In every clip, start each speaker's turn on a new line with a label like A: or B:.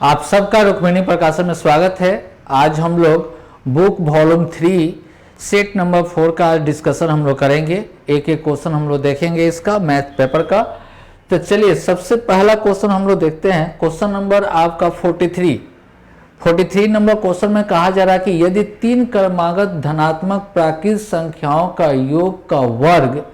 A: आप सबका रुक्मिणी प्रकाशन में स्वागत है। आज हम लोग बुक वॉल्यूम 3 सेट नंबर 4 का डिस्कशन हम लोग करेंगे। एक एक क्वेश्चन हम लोग देखेंगे इसका मैथ पेपर का। तो चलिए सबसे पहला क्वेश्चन हम लोग देखते हैं। क्वेश्चन नंबर आपका 43 नंबर क्वेश्चन में कहा जा रहा है कि यदि 3 क्रमागत धनात्मक प्राकृत संख्याओं का योग का वर्ग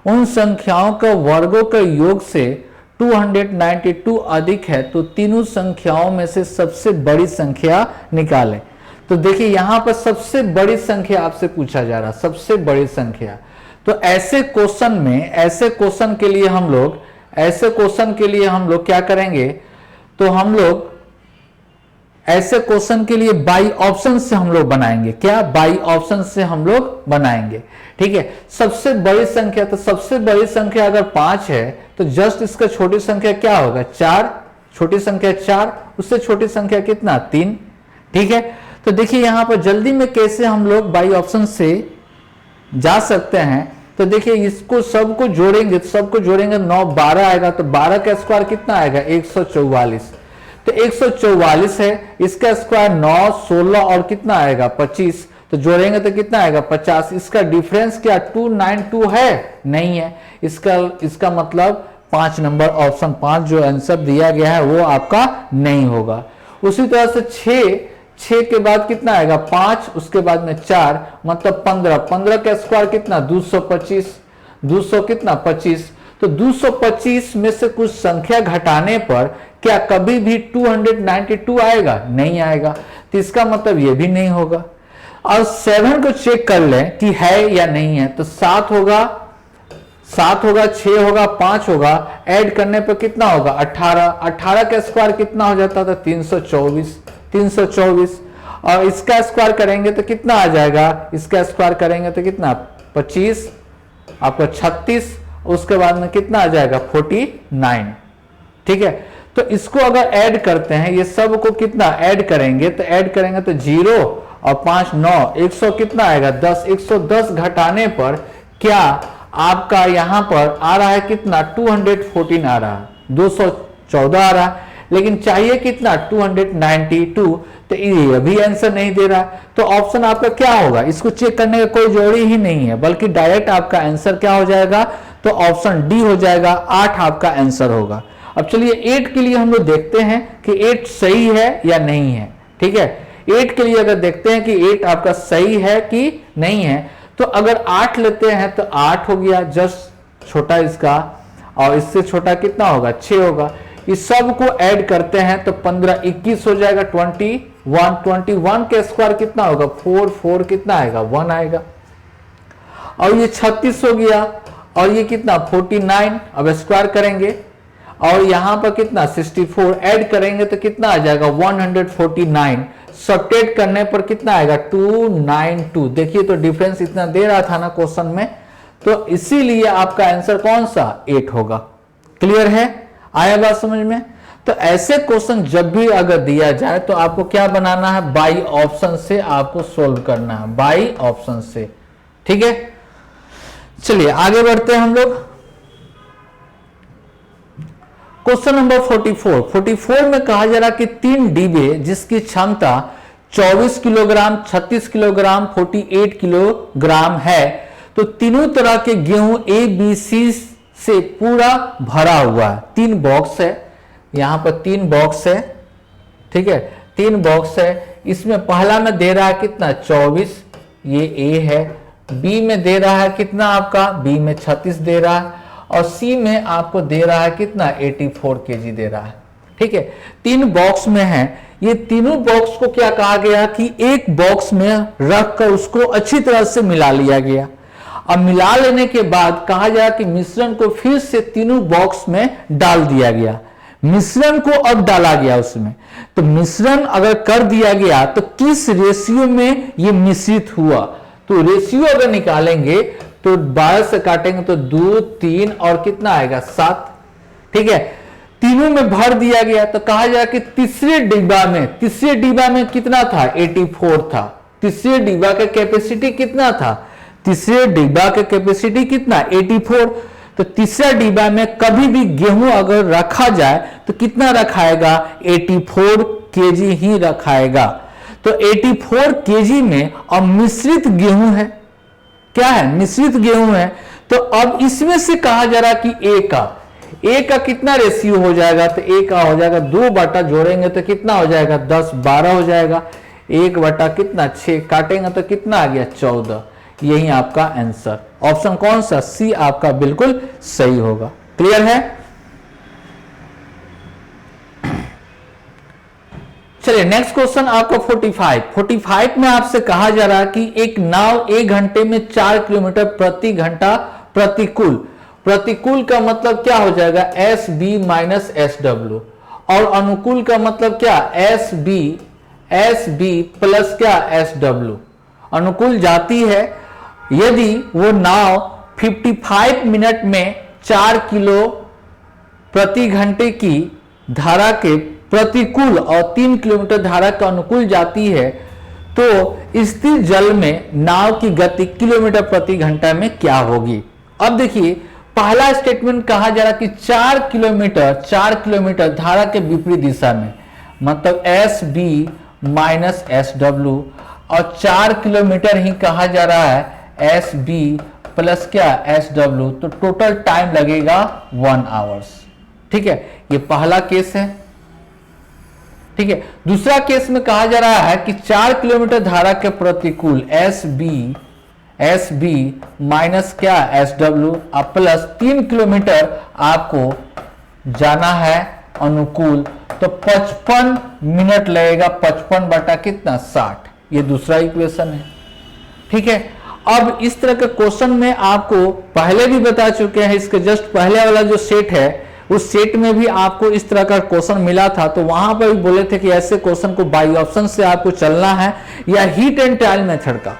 A: उन संख्याओं का वर्गों के योग से 292 अधिक है तो तीनों संख्याओं में से सबसे बड़ी संख्या निकालें। तो देखिए यहां पर सबसे बड़ी संख्या आपसे पूछा जा रहा है, सबसे बड़ी संख्या। तो ऐसे क्वेश्चन के लिए हम लोग क्या करेंगे, तो हम लोग ऐसे क्वेश्चन के लिए बाई ऑप्शन से हम लोग बनाएंगे। क्या बाई ऑप्शन से हम लोग बनाएंगे, ठीक है। सबसे बड़ी संख्या, तो सबसे बड़ी संख्या अगर 5 है तो जस्ट इसका छोटी संख्या क्या होगा 4, छोटी संख्या 4, उससे छोटी संख्या कितना 3, ठीक है। तो देखिए यहां पर जल्दी में कैसे हम लोग बाई ऑप्शन से जा सकते हैं। तो देखिए इसको सबको जोड़ेंगे, तो सबको जोड़ेंगे 9 12 आएगा, तो 12 का स्क्वायर कितना आएगा 144। तो 144 है, इसका स्क्वायर 9 16 और कितना आएगा 25, तो जोड़ेंगे तो कितना आएगा 50। इसका डिफरेंस क्या 292 है, नहीं है। इसका मतलब 5 नंबर ऑप्शन 5 जो आंसर दिया गया है वो आपका नहीं होगा। उसी तरह से 6 के बाद कितना आएगा 5, उसके बाद में 4 मतलब 15 का स्क्वायर कितना 225, 200 कितना 25। तो 225 में से कुछ संख्या घटाने पर क्या कभी भी 292 आएगा, नहीं आएगा। तो इसका मतलब ये भी नहीं होगा। और 7 को चेक कर लें कि है या नहीं है। तो 7 होगा, 6 होगा, 5 होगा, ऐड करने पर कितना होगा 18 का स्क्वायर कितना हो जाता था 324। और इसका स्क्वायर करेंगे तो कितना आ जाएगा, इसका स्क्वायर करेंगे तो कितना 25, आपका 36, उसके बाद में कितना आ जाएगा 49, ठीक है। तो इसको अगर ऐड करते हैं, ये सब को कितना ऐड करेंगे, तो ऐड करेंगे तो 0 और 5 9, 100 कितना आएगा 10, 110 घटाने पर क्या आपका यहां पर आ रहा है कितना 214 आ रहा है, 214 आ रहा है, लेकिन चाहिए कितना 292। तो ये भी आंसर नहीं दे रहा। तो ऑप्शन आपका क्या होगा, इसको चेक करने का कोई जरूरी ही नहीं है, बल्कि डायरेक्ट आपका आंसर क्या हो जाएगा, तो ऑप्शन डी हो जाएगा, 8 आपका आंसर होगा। अब चलिए 8 के लिए हम लोग देखते हैं कि 8 सही है या नहीं है, ठीक है। 8 के लिए अगर देखते हैं कि 8 आपका सही है कि नहीं है, तो अगर 8 लेते हैं तो 8 हो गया, जस्ट छोटा इसका, और इससे छोटा कितना होगा 6 होगा। इस सब को ऐड करते हैं तो 15 21 हो जाएगा 21 के स्क्वायर कितना होगा 4 कितना आएगा 1 आएगा। और ये 36 हो गया, और ये कितना 49, अब स्क्वायर करेंगे, और यहां पर कितना 64 ऐड करेंगे तो कितना आ जाएगा 149, सब्ट्रैक्ट करने पर कितना आएगा 292। देखिए तो डिफरेंस इतना दे रहा था ना क्वेश्चन में, तो इसीलिए आपका आंसर कौन सा 8 होगा। क्लियर है, आया बात समझ में। तो ऐसे क्वेश्चन जब भी अगर दिया जाए तो आपको क्या बनाना है, बाई ऑप्शन से आपको सोल्व करना है, बाई ऑप्शन से, ठीक है। चलिए आगे बढ़ते हैं हम लोग। क्वेश्चन नंबर 44 में कहा जा रहा है कि 3 डिब्बे जिसकी क्षमता 24 किलोग्राम, 36 किलोग्राम, 48 किलोग्राम है, तो तीनों तरह के गेहूं ABC से पूरा भरा हुआ है। 3 बॉक्स है, यहां पर 3 बॉक्स है, ठीक है, 3 बॉक्स है। इसमें पहला में दे रहा है कितना 24, ये A है। B में दे रहा है कितना आपका, B में 36 दे रहा है, और C में आपको दे रहा है कितना 84 kg दे रहा है, ठीक है। 3 बॉक्स में है। ये तीनों बॉक्स को क्या कहा गया कि एक बॉक्स में रखकर उसको अच्छी तरह से मिला लिया गया। अब मिला लेने के बाद कहा गया कि मिश्रण को फिर से तीनों बॉक्स में डाल दिया गया। मिश्रण को अब डाला गया उसमें, तो मिश्रण अगर कर दिया गया तो किस रेशियो में ये मिश्रित हुआ, तो रेशियो अगर निकालेंगे तो 12 से काटेंगे तो 2 3 और कितना आएगा 7, ठीक है। तीनों में भर दिया गया, तो कहा जाए कि तीसरे डिब्बा में कितना था 84 था। तीसरे डिब्बा का कैपेसिटी कितना था, तीसरे डिब्बा का कैपेसिटी कितना 84। तो तीसरा डिब्बा में कभी भी गेहूं अगर रखा जाए तो कितना रखाएगा 84 केजी ही रखाएगा। तो 84 केजी में अब मिश्रित गेहूं है, क्या है, मिश्रित गेहूं है। तो अब इसमें से कहा जा रहा कि ए का कितना रेशियो हो जाएगा, तो ए का हो जाएगा 2 बटा जोड़ेंगे तो कितना हो जाएगा 10, 12 हो जाएगा। 1 बटा कितना 6 काटेंगे तो कितना आ गया 14। यही आपका आंसर, ऑप्शन कौन सा, सी आपका बिल्कुल सही होगा। क्लियर है। चलिए नेक्स्ट क्वेश्चन आपका 45 में आपसे कहा जा रहा है कि एक नाव 1 घंटे में 4 किलोमीटर प्रति घंटा प्रतिकूल का मतलब क्या हो जाएगा, S B minus S W, और अनुकूल का मतलब क्या, एस बी प्लस क्या एस डब्ल्यू। अनुकूल जाती है यदि वो नाव 55 मिनट में 4 किलो प्रति घंटे की धारा के प्रतिकूल और 3 किलोमीटर धारा का अनुकूल जाती है, तो स्थिर जल में नाव की गति किलोमीटर प्रति घंटा में क्या होगी। अब देखिए पहला स्टेटमेंट कहा जा रहा कि 4 किलोमीटर धारा के विपरीत दिशा में, मतलब S B minus S W, और 4 किलोमीटर ही कहा जा रहा है एस बी प्लस क्या एस डब्ल्यू, तो टोटल टाइम लगेगा 1 आवर्स। ठीक है, ये पहला केस है। ठीक है, दूसरा केस में कहा जा रहा है कि 4 किलोमीटर धारा के प्रतिकूल एस बी माइनस क्या एस डब्ल्यू प्लस 3 किलोमीटर आपको जाना है अनुकूल, तो 55 मिनट लगेगा, 55 बटा कितना 60। ये दूसरा इक्वेशन है। ठीक है, अब इस तरह के क्वेश्चन में आपको पहले भी बता चुके हैं, इसके जस्ट पहले वाला जो सेट है उस सेट में भी आपको इस तरह का क्वेश्चन मिला था, तो वहां पर भी बोले थे कि ऐसे क्वेश्चन को बाई ऑप्शन से आपको चलना है या हीट एंड ट्रायल मेथड का।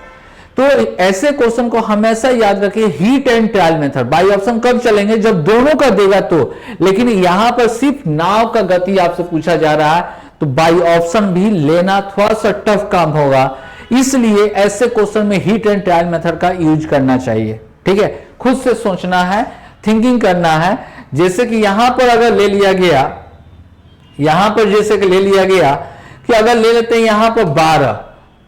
A: तो ऐसे क्वेश्चन को हमेशा याद रखिए, heat and trial method. By option कब चलेंगे, जब दोनों का देगा तो, लेकिन यहां पर सिर्फ नाव का गति आपसे पूछा जा रहा है, तो बाई ऑप्शन भी लेना थोड़ा सा टफ काम होगा, इसलिए ऐसे क्वेश्चन में हीट एंड ट्रायल मेथड का यूज करना चाहिए। ठीक है, खुद से सोचना है, थिंकिंग करना है। जैसे कि यहां पर अगर ले लिया गया, यहां पर जैसे कि ले लिया गया कि अगर ले लेते हैं यहां पर 12,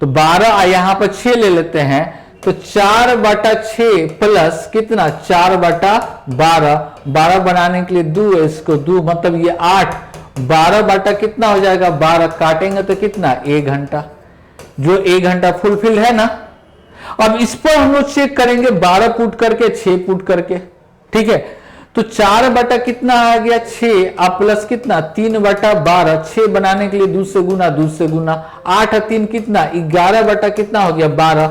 A: तो 12 यहां पर 6 ले लेते हैं, तो 4 बटा 6 प्लस कितना 4 बटा 12 बनाने के लिए 2, इसको 2 मतलब ये 8, 12 बटा कितना हो जाएगा 12, काटेंगे तो कितना 1 घंटा, जो 1 घंटा फुलफिल है ना। अब इस पर हम लोग चेक करेंगे 12 पुट करके 6 पुट करके। ठीक है, तो 4 बटा कितना आ गया 6 प्लस कितना 3 बटा 12, 6 बनाने के लिए 2 से गुना, 8 और 3 कितना 11 बटा कितना हो गया 12,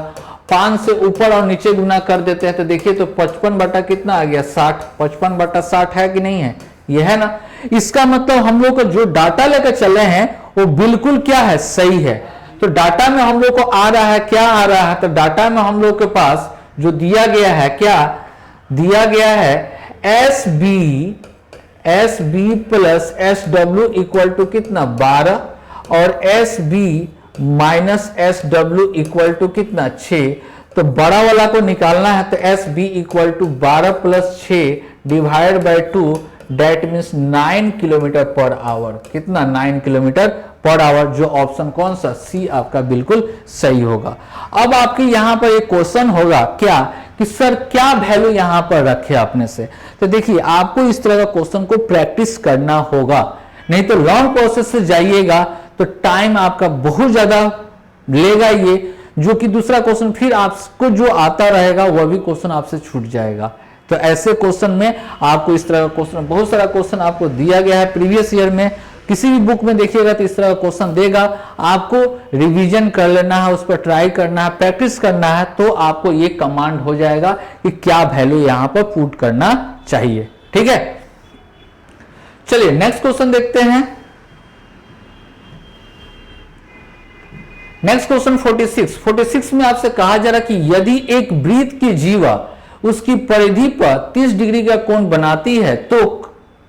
A: 5 से ऊपर और नीचे गुना कर देते हैं तो देखिए तो 55 बटा कितना आ गया 60, 55 बटा 60 है कि नहीं है, ये है ना। इसका मतलब हम लोग को जो डाटा लेकर चले हैं वो बिल्कुल क्या है, सही है। तो डाटा में हम लोग को आ रहा है, क्या आ रहा है, तो डाटा में हम लोग के पास जो दिया गया है, क्या दिया गया है, S B plus S W equal to कितना 12 और S B minus S W equal to कितना 6। तो बड़ा वाला को निकालना है, तो S B equal to 12 plus 6 divide by 2, that means 9 kilometre per hour. कितना 9 किलोमीटर पर आवर, जो ऑप्शन कौन सा, सी आपका बिल्कुल सही होगा। अब आपके यहां पर एक क्वेश्चन होगा क्या कि सर क्या वैल्यू यहां पर रखे आपने से, तो देखिए आपको इस तरह का क्वेश्चन को प्रैक्टिस करना होगा, नहीं तो लॉन्ग प्रोसेस से जाइएगा तो टाइम आपका बहुत ज्यादा लेगा ये, जो कि दूसरा क्वेश्चन फिर आपको जो आता रहेगा वह भी क्वेश्चन आपसे छूट जाएगा। तो ऐसे क्वेश्चन में आपको इस तरह का क्वेश्चन, बहुत सारा क्वेश्चन आपको दिया गया है प्रीवियस ईयर में, किसी भी बुक में देखिएगा तो इस तरह का क्वेश्चन देगा, आपको रिवीजन कर लेना है, उस पर ट्राई करना है, प्रैक्टिस करना है, तो आपको ये कमांड हो जाएगा कि क्या वैल्यू यहां पर पुट करना चाहिए। ठीक है, चलिए नेक्स्ट क्वेश्चन देखते हैं। नेक्स्ट क्वेश्चन 46 में आपसे कहा जा रहा कि यदि एक वृत्त की जीवा उसकी परिधि पर 30 डिग्री का कोण बनाती है तो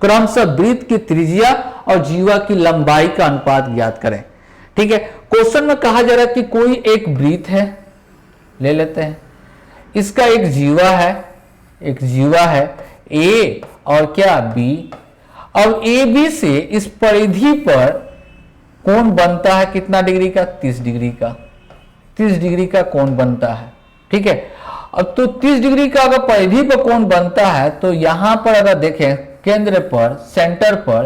A: क्रमशः वृत्त की त्रिज्या और जीवा की लंबाई का अनुपात ज्ञात करें। ठीक है, क्वेश्चन में कहा जा रहा है कि कोई एक वृत्त है, ले लेते हैं, इसका एक जीवा है ए और क्या बी, अब ए बी से इस परिधि पर कोण बनता है कितना डिग्री का, 30 डिग्री का, 30 डिग्री का कोण बनता है। ठीक है, अब तो 30 डिग्री का अगर परिधि पर कोण बनता है तो यहां पर अगर देखें केंद्र पर, सेंटर पर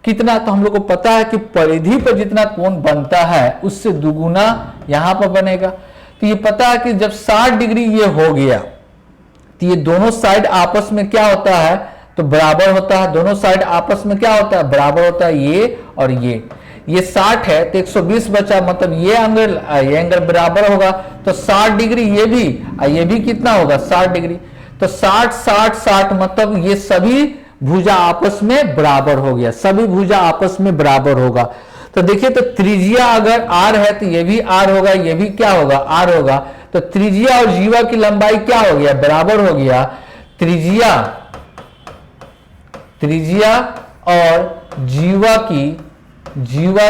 A: कितना, तो हम लोग को पता है कि परिधि पर जितना कोण बनता है उससे दुगुना यहां पर बनेगा। तो ये पता है कि जब 60 डिग्री ये हो गया तो ये दोनों साइड आपस में क्या होता है, तो बराबर होता है। दोनों साइड आपस में क्या होता है, बराबर होता है, ये और ये 60 है तो 120 बचा, मतलब ये एंगल बराबर होगा। तो 60 डिग्री ये भी कितना होगा, 60 डिग्री। तो 60 60 60 मतलब ये सभी भुजा आपस में बराबर हो गया, सभी भुजा आपस में बराबर होगा। तो देखिए, तो त्रिज्या अगर r है तो ये भी r होगा, ये भी क्या होगा, r होगा। तो त्रिज्या और जीवा की लंबाई क्या हो गया, बराबर हो गया। त्रिज्या और जीवा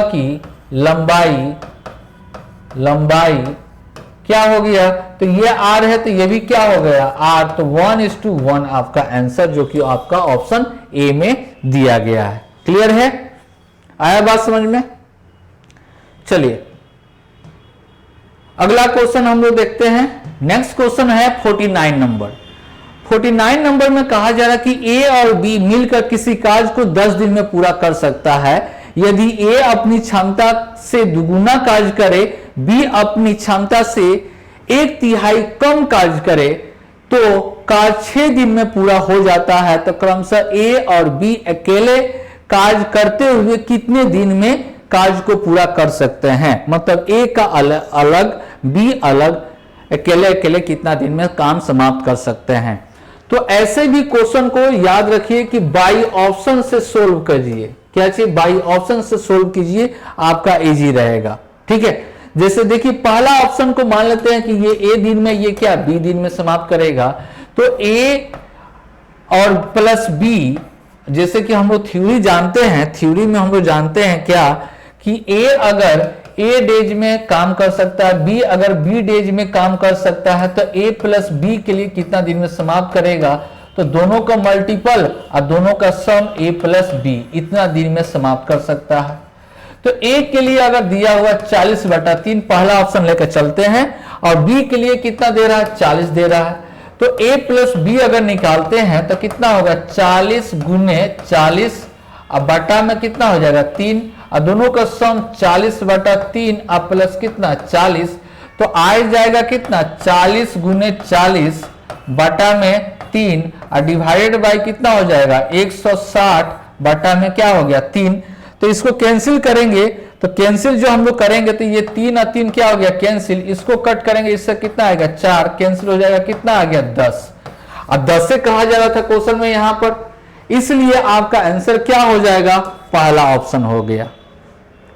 A: की लंबाई क्या हो गया, तो ये r है तो ये भी क्या हो गया, r। तो 1:1 आपका आंसर, जो कि आपका ऑप्शन ए में दिया गया है। क्लियर है, आया बात समझ में। चलिए अगला क्वेश्चन हम लोग देखते हैं। नेक्स्ट क्वेश्चन है 49 नंबर। 49 नंबर में कहा जा रहा है कि ए और बी मिलकर किसी कार्य को 10 दिन में पूरा कर सकता है। यदि ए अपनी क्षमता से दुगुना कार्य करे, बी अपनी क्षमता से 1/3 कम कार्य करे, तो कार्य 6 दिन में पूरा हो जाता है। तो क्रमशः ए और बी अकेले कार्य करते हुए कितने दिन में कार्य को पूरा कर सकते हैं, मतलब ए का अलग बी अलग, अकेले अकेले कितना दिन में काम समाप्त कर सकते हैं। तो ऐसे भी क्वेश्चन को याद रखिए कि बाई ऑप्शन से सोल्व कीजिए। क्या चाहिए, बाई ऑप्शन से सोल्व कीजिए, आपका इजी रहेगा। ठीक है, जैसे देखिए पहला ऑप्शन को मान लेते हैं कि ये ए दिन में, ये क्या बी दिन में समाप्त करेगा। तो ए और प्लस बी, जैसे कि हम लोग थ्योरी जानते हैं, थ्योरी में हम लोग जानते हैं क्या कि ए अगर ए डेज में काम कर सकता है, बी अगर बी डेज में काम कर सकता है, तो ए प्लस बी के लिए कितना दिन में समाप्त करेगा, तो दोनों का मल्टीपल और दोनों का सम ए प्लस बी इतना दिन में समाप्त कर सकता है। तो ए के लिए अगर दिया हुआ 40/3, पहला ऑप्शन लेकर चलते हैं, और बी के लिए कितना दे रहा है, 40 दे रहा है। तो ए प्लस बी अगर निकालते हैं तो कितना होगा, 40 × 40 अब बटा में कितना हो जाएगा 3, और दोनों का सम 40/3 अब प्लस कितना 40, तो आ जाएगा कितना 40 × 40 बटा में 3 और डिवाइडेड बाय कितना हो जाएगा 160 बटा में क्या हो गया 3। तो इसको कैंसिल करेंगे, तो कैंसिल जो हम लोग करेंगे तो ये 3 और 3 क्या हो गया कैंसिल, इसको कट करेंगे, इससे कितना आएगा 4, कैंसिल हो जाएगा, कितना आ गया 10। अब 10 से कहा जा रहा था क्वेश्चन में यहां पर, इसलिए आपका आंसर क्या हो जाएगा, पहला ऑप्शन हो गया।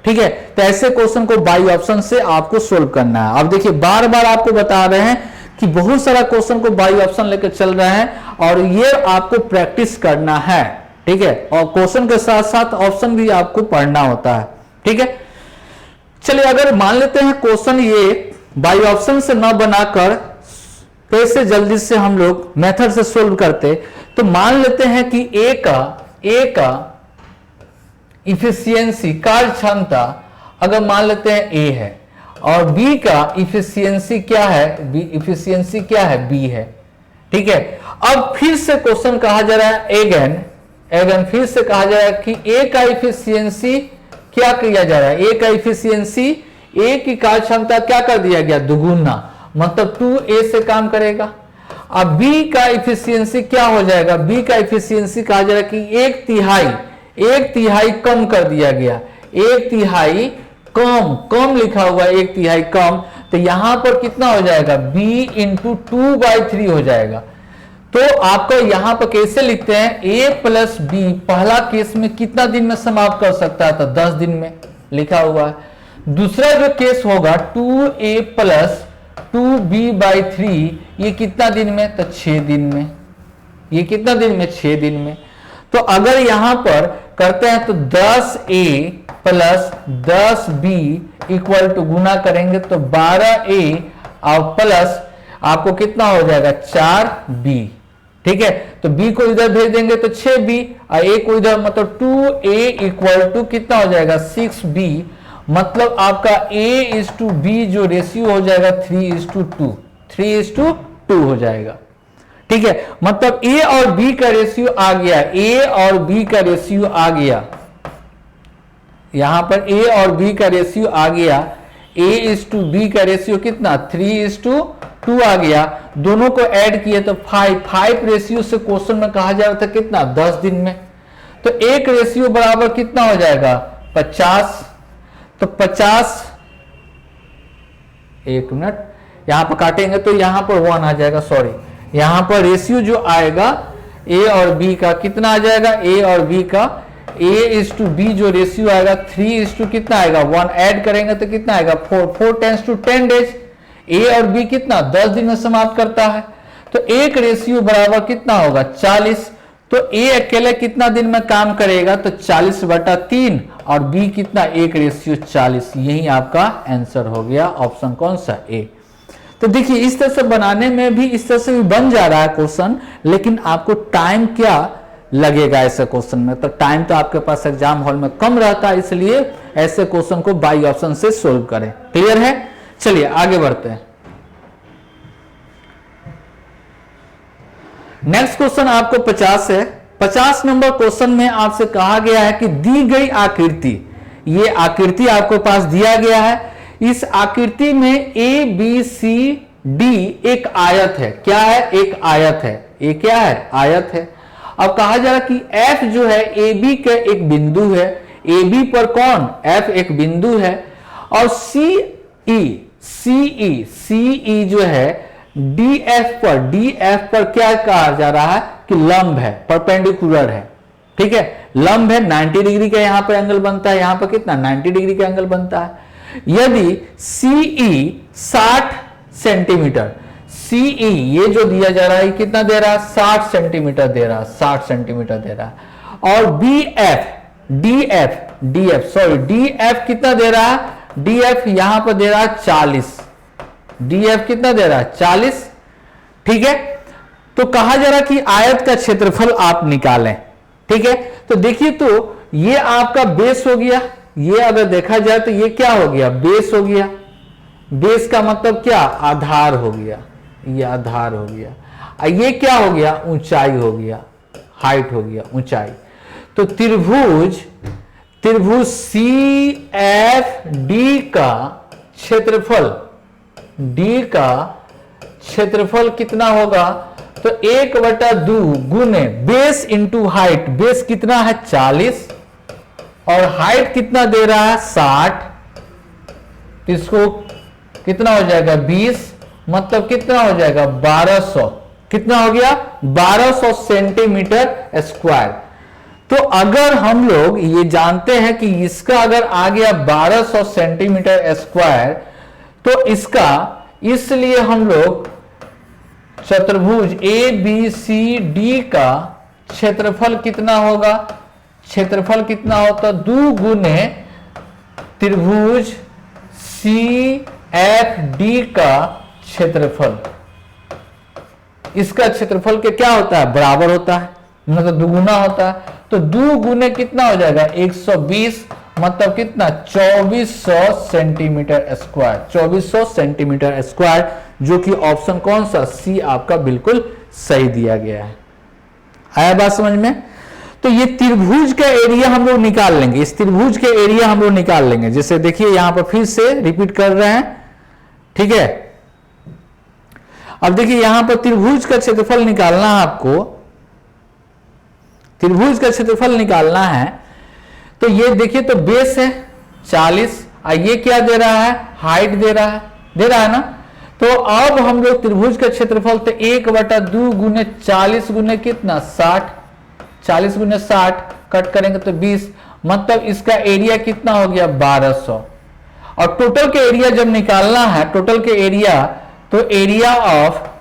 A: ठीक है, तो ऐसे क्वेश्चन को बाई ऑप्शन से आपको सोल्व करना है। अब देखिए बार बार आपको बता रहे हैं कि बहुत सारा क्वेश्चन को बाई ऑप्शन लेकर चल रहे हैं और ये आपको प्रैक्टिस करना है। ठीक है, और क्वेश्चन के साथ साथ ऑप्शन भी आपको पढ़ना होता है। ठीक है, चलिए अगर मान लेते हैं क्वेश्चन ये बाई ऑप्शन से न बनाकर कैसे जल्दी से हम लोग मेथड से सोल्व करते, तो मान लेते हैं कि ए का इफिशियंसी कार्य क्षमता अगर मान लेते हैं ए है और बी का इफिशियंसी क्या है, बी इफिशियंसी क्या है, बी है। ठीक है, अब फिर से क्वेश्चन कहा जा रहा है एगन फिर से कहा जा रहा है कि ए का इफिशियंसी क्या किया जा रहा है, ए का इफिशियंसी, ए की कार्य क्षमता क्या कर दिया गया दुगुना, मतलब 2a से काम करेगा। अब बी का इफिशियंसी क्या हो जाएगा, बी का इफिशियंसी कहा जा रहा है कि 1/3 कम कर दिया गया, 1/3 कम लिखा हुआ 1/3 कम, तो यहां पर कितना हो जाएगा b × 2/3 हो जाएगा। तो आपको यहां पर कैसे लिखते हैं, a प्लस बी पहला केस में कितना दिन में समाप्त कर सकता है, तो 10 दिन में लिखा हुआ है। दूसरा जो केस होगा 2a प्लस 2b/3 ये कितना दिन में, तो 6 दिन में, ये कितना दिन में 6 दिन में। तो अगर यहां पर करते हैं तो 10a plus 10b equal to गुना करेंगे तो 12a और प्लस आपको कितना हो जाएगा 4b। ठीक है, तो b को इधर भेज देंगे तो 6b और a को इधर, मतलब 2a इक्वल टू कितना हो जाएगा 6b मतलब आपका A:B जो रेशियो हो जाएगा 3:2, 3:2 हो जाएगा। ठीक है, मतलब A और B का रेशियो आ गया, A और B का रेशियो आ गया, यहां पर A और B का रेशियो आ गया, A:B का रेशियो कितना 3:2 आ गया। दोनों को ऐड किए तो 5 रेशियो से क्वेश्चन में कहा जा रहा था कितना 10 दिन में, तो एक रेशियो बराबर कितना हो जाएगा 50। तो 50, एक मिनट यहां पर काटेंगे तो यहां पर 1 आ जाएगा, सॉरी यहां पर रेशियो जो आएगा A और B का कितना आ जाएगा, A और B का A:B जो रेशियो आएगा 3 कितना आएगा 1, ऐड करेंगे तो कितना आएगा 4 टेंस टू 10 डेज। A और B कितना 10 दिन में समाप्त करता है, तो एक रेशियो बराबर कितना होगा 40। तो A अकेले कितना दिन में काम करेगा, तो 40/3 और B कितना 1:40। यही आपका आंसर हो गया, ऑप्शन कौन सा A। तो देखिए इस तरह से बनाने में भी इस तरह से भी बन जा रहा है क्वेश्चन, लेकिन आपको टाइम क्या लगेगा ऐसे क्वेश्चन में, तो टाइम तो आपके पास एग्जाम हॉल में कम रहता है, इसलिए ऐसे क्वेश्चन को बाई ऑप्शन से सोल्व करें। क्लियर है, चलिए आगे बढ़ते हैं। नेक्स्ट क्वेश्चन आपको 50 है। 50 नंबर क्वेश्चन में आपसे कहा गया है कि दी गई आकृति, ये आकृति आपके पास दिया गया है, इस आकृति में ABCD एक आयत है। क्या है, एक आयत है, ये क्या है आयत है। अब कहा जा रहा कि F जो है AB के एक बिंदु है, AB पर कौन F एक बिंदु है, और CE जो है DF पर क्या कहा जा रहा है कि लंब है, परपेंडिकुलर है। ठीक है, लंब है, 90 डिग्री का यहां पर एंगल बनता है, यहां पर कितना 90 डिग्री का एंगल बनता है। यदि CE 60 सेंटीमीटर, CE ये जो दिया जा रहा है कितना दे रहा है 60 सेंटीमीटर दे रहा है, 60 सेंटीमीटर दे रहा है, और DF कितना दे रहा है, DF यहां पर दे रहा है 40, DF कितना दे रहा है 40। ठीक है, तो कहा जा रहा कि आयत का क्षेत्रफल आप निकालें। ठीक है, तो देखिए तो ये आपका बेस हो गया, ये अगर देखा जाए तो ये क्या हो गया बेस हो गया। बेस का मतलब क्या आधार हो गया, ये आधार हो गया। ये क्या हो गया ऊंचाई हो गया, हाइट हो गया ऊंचाई। तो त्रिभुज CFD का क्षेत्रफल, D का क्षेत्रफल कितना होगा, तो 1/2 गुने बेस इंटू हाइट। बेस कितना है 40 और हाइट कितना दे रहा है 60, इसको कितना हो जाएगा 20, मतलब कितना हो जाएगा 1200। कितना हो गया 1200 सेंटीमीटर स्क्वायर। तो अगर हम लोग ये जानते हैं कि इसका अगर आ गया 1200 सेंटीमीटर स्क्वायर, तो इसका इसलिए हम लोग चतुर्भुज ABCD का क्षेत्रफल कितना होगा, क्षेत्रफल कितना होता 2 गुने त्रिभुज CFD का क्षेत्रफल। इसका क्षेत्रफल के क्या होता है बराबर होता है, मतलब दुगुना होता है। तो 2 गुने कितना हो जाएगा 120, मतलब कितना 2400 सेंटीमीटर स्क्वायर, 2400 सेंटीमीटर स्क्वायर, जो कि ऑप्शन कौन सा सी आपका बिल्कुल सही दिया गया है। आया बात समझ में। तो ये त्रिभुज का एरिया हम लोग निकाल लेंगे, इस त्रिभुज के एरिया हम लोग निकाल लेंगे। जैसे देखिए यहां पर फिर से रिपीट कर रहे हैं, ठीक है। अब देखिए यहां पर त्रिभुज का क्षेत्रफल निकालना है आपको, त्रिभुज का क्षेत्रफल निकालना है। तो ये देखिए तो बेस है 40, ये क्या दे रहा है हाइट दे रहा है ना। तो अब हम लोग त्रिभुज का क्षेत्रफल तो 1/2 गुने 40 गुने कितना 60, 40 गुने 60 कट करेंगे तो 20, मतलब इसका एरिया कितना हो गया 1200। और टोटल के एरिया जब निकालना है, टोटल के एरिया, तो एरिया ऑफ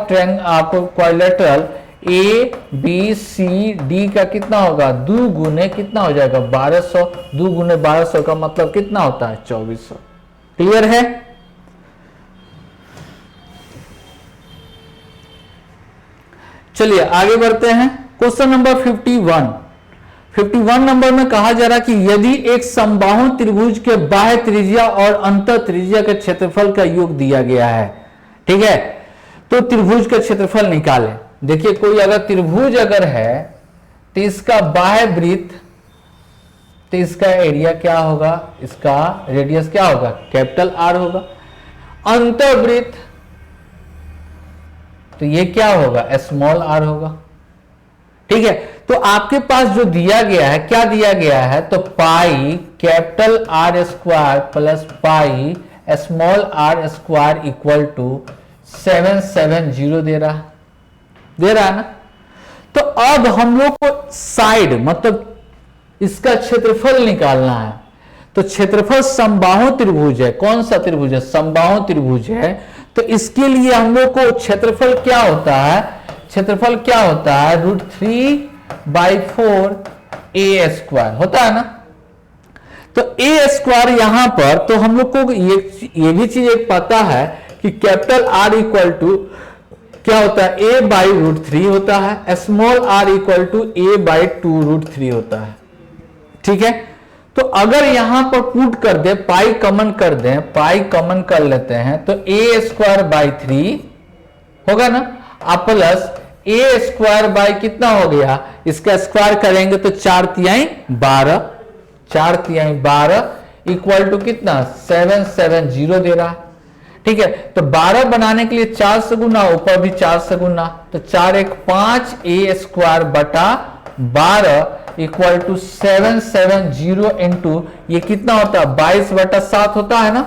A: ट्रायंगल आपको क्वाड्रिलेटरल ABCD का कितना होगा 2 गुने कितना हो जाएगा 1200, 2 गुने 1200 का मतलब कितना होता है 2400। क्लियर है। चलिए आगे बढ़ते हैं। Question number 51। 51 नंबर में कहा जा रहा कि यदि एक समबाहु त्रिभुज के बाह्य त्रिज्या और अंतर त्रिज्या के क्षेत्रफल का योग दिया गया है, ठीक है, तो त्रिभुज का क्षेत्रफल निकालें। देखिए कोई अगर त्रिभुज अगर है तो इसका बाह्य वृत्त, तो इसका एरिया क्या होगा, इसका रेडियस क्या होगा, कैपिटल आर होगा। अंतर्वृत्त तो ये क्या होगा, स्मॉल आर होगा, ठीक है। तो आपके पास जो दिया गया है, क्या दिया गया है, तो pi capital R square plus pi small R square equal to 770 दे रहा है ना। तो अब हम लोग को साइड मतलब इसका क्षेत्रफल निकालना है। तो क्षेत्रफल समबाहु त्रिभुज है, कौन सा त्रिभुज है, समबाहु त्रिभुज है। तो इसके लिए हम लोग को क्षेत्रफल क्या होता है, क्षेत्रफल क्या होता है, √3/4 a स्क्वायर होता है ना। तो a स्क्वायर यहां पर, तो हम लोग को ये भी चीज एक पता है कि कैपिटल R इक्वल टू क्या होता है, a/√3 होता है, small r equal to a/2√3 होता है, ठीक है। तो अगर यहां पर पुट कर दे, पाई कॉमन कर दे, पाई कॉमन कर लेते हैं, तो a²/3 होगा ना, आप प्लस a² कितना हो गया, इसका स्क्वायर करेंगे तो 4×3 12, 4×3 इक्वल टू कितना 770 दे रहा है, ठीक है। तो 12 बनाने के लिए 4 से गुना, ऊपर भी 4 से गुना, तो 4×1 5 a²/12 इक्वल टू 770 इंटू ये कितना होता है 22/7 होता है ना।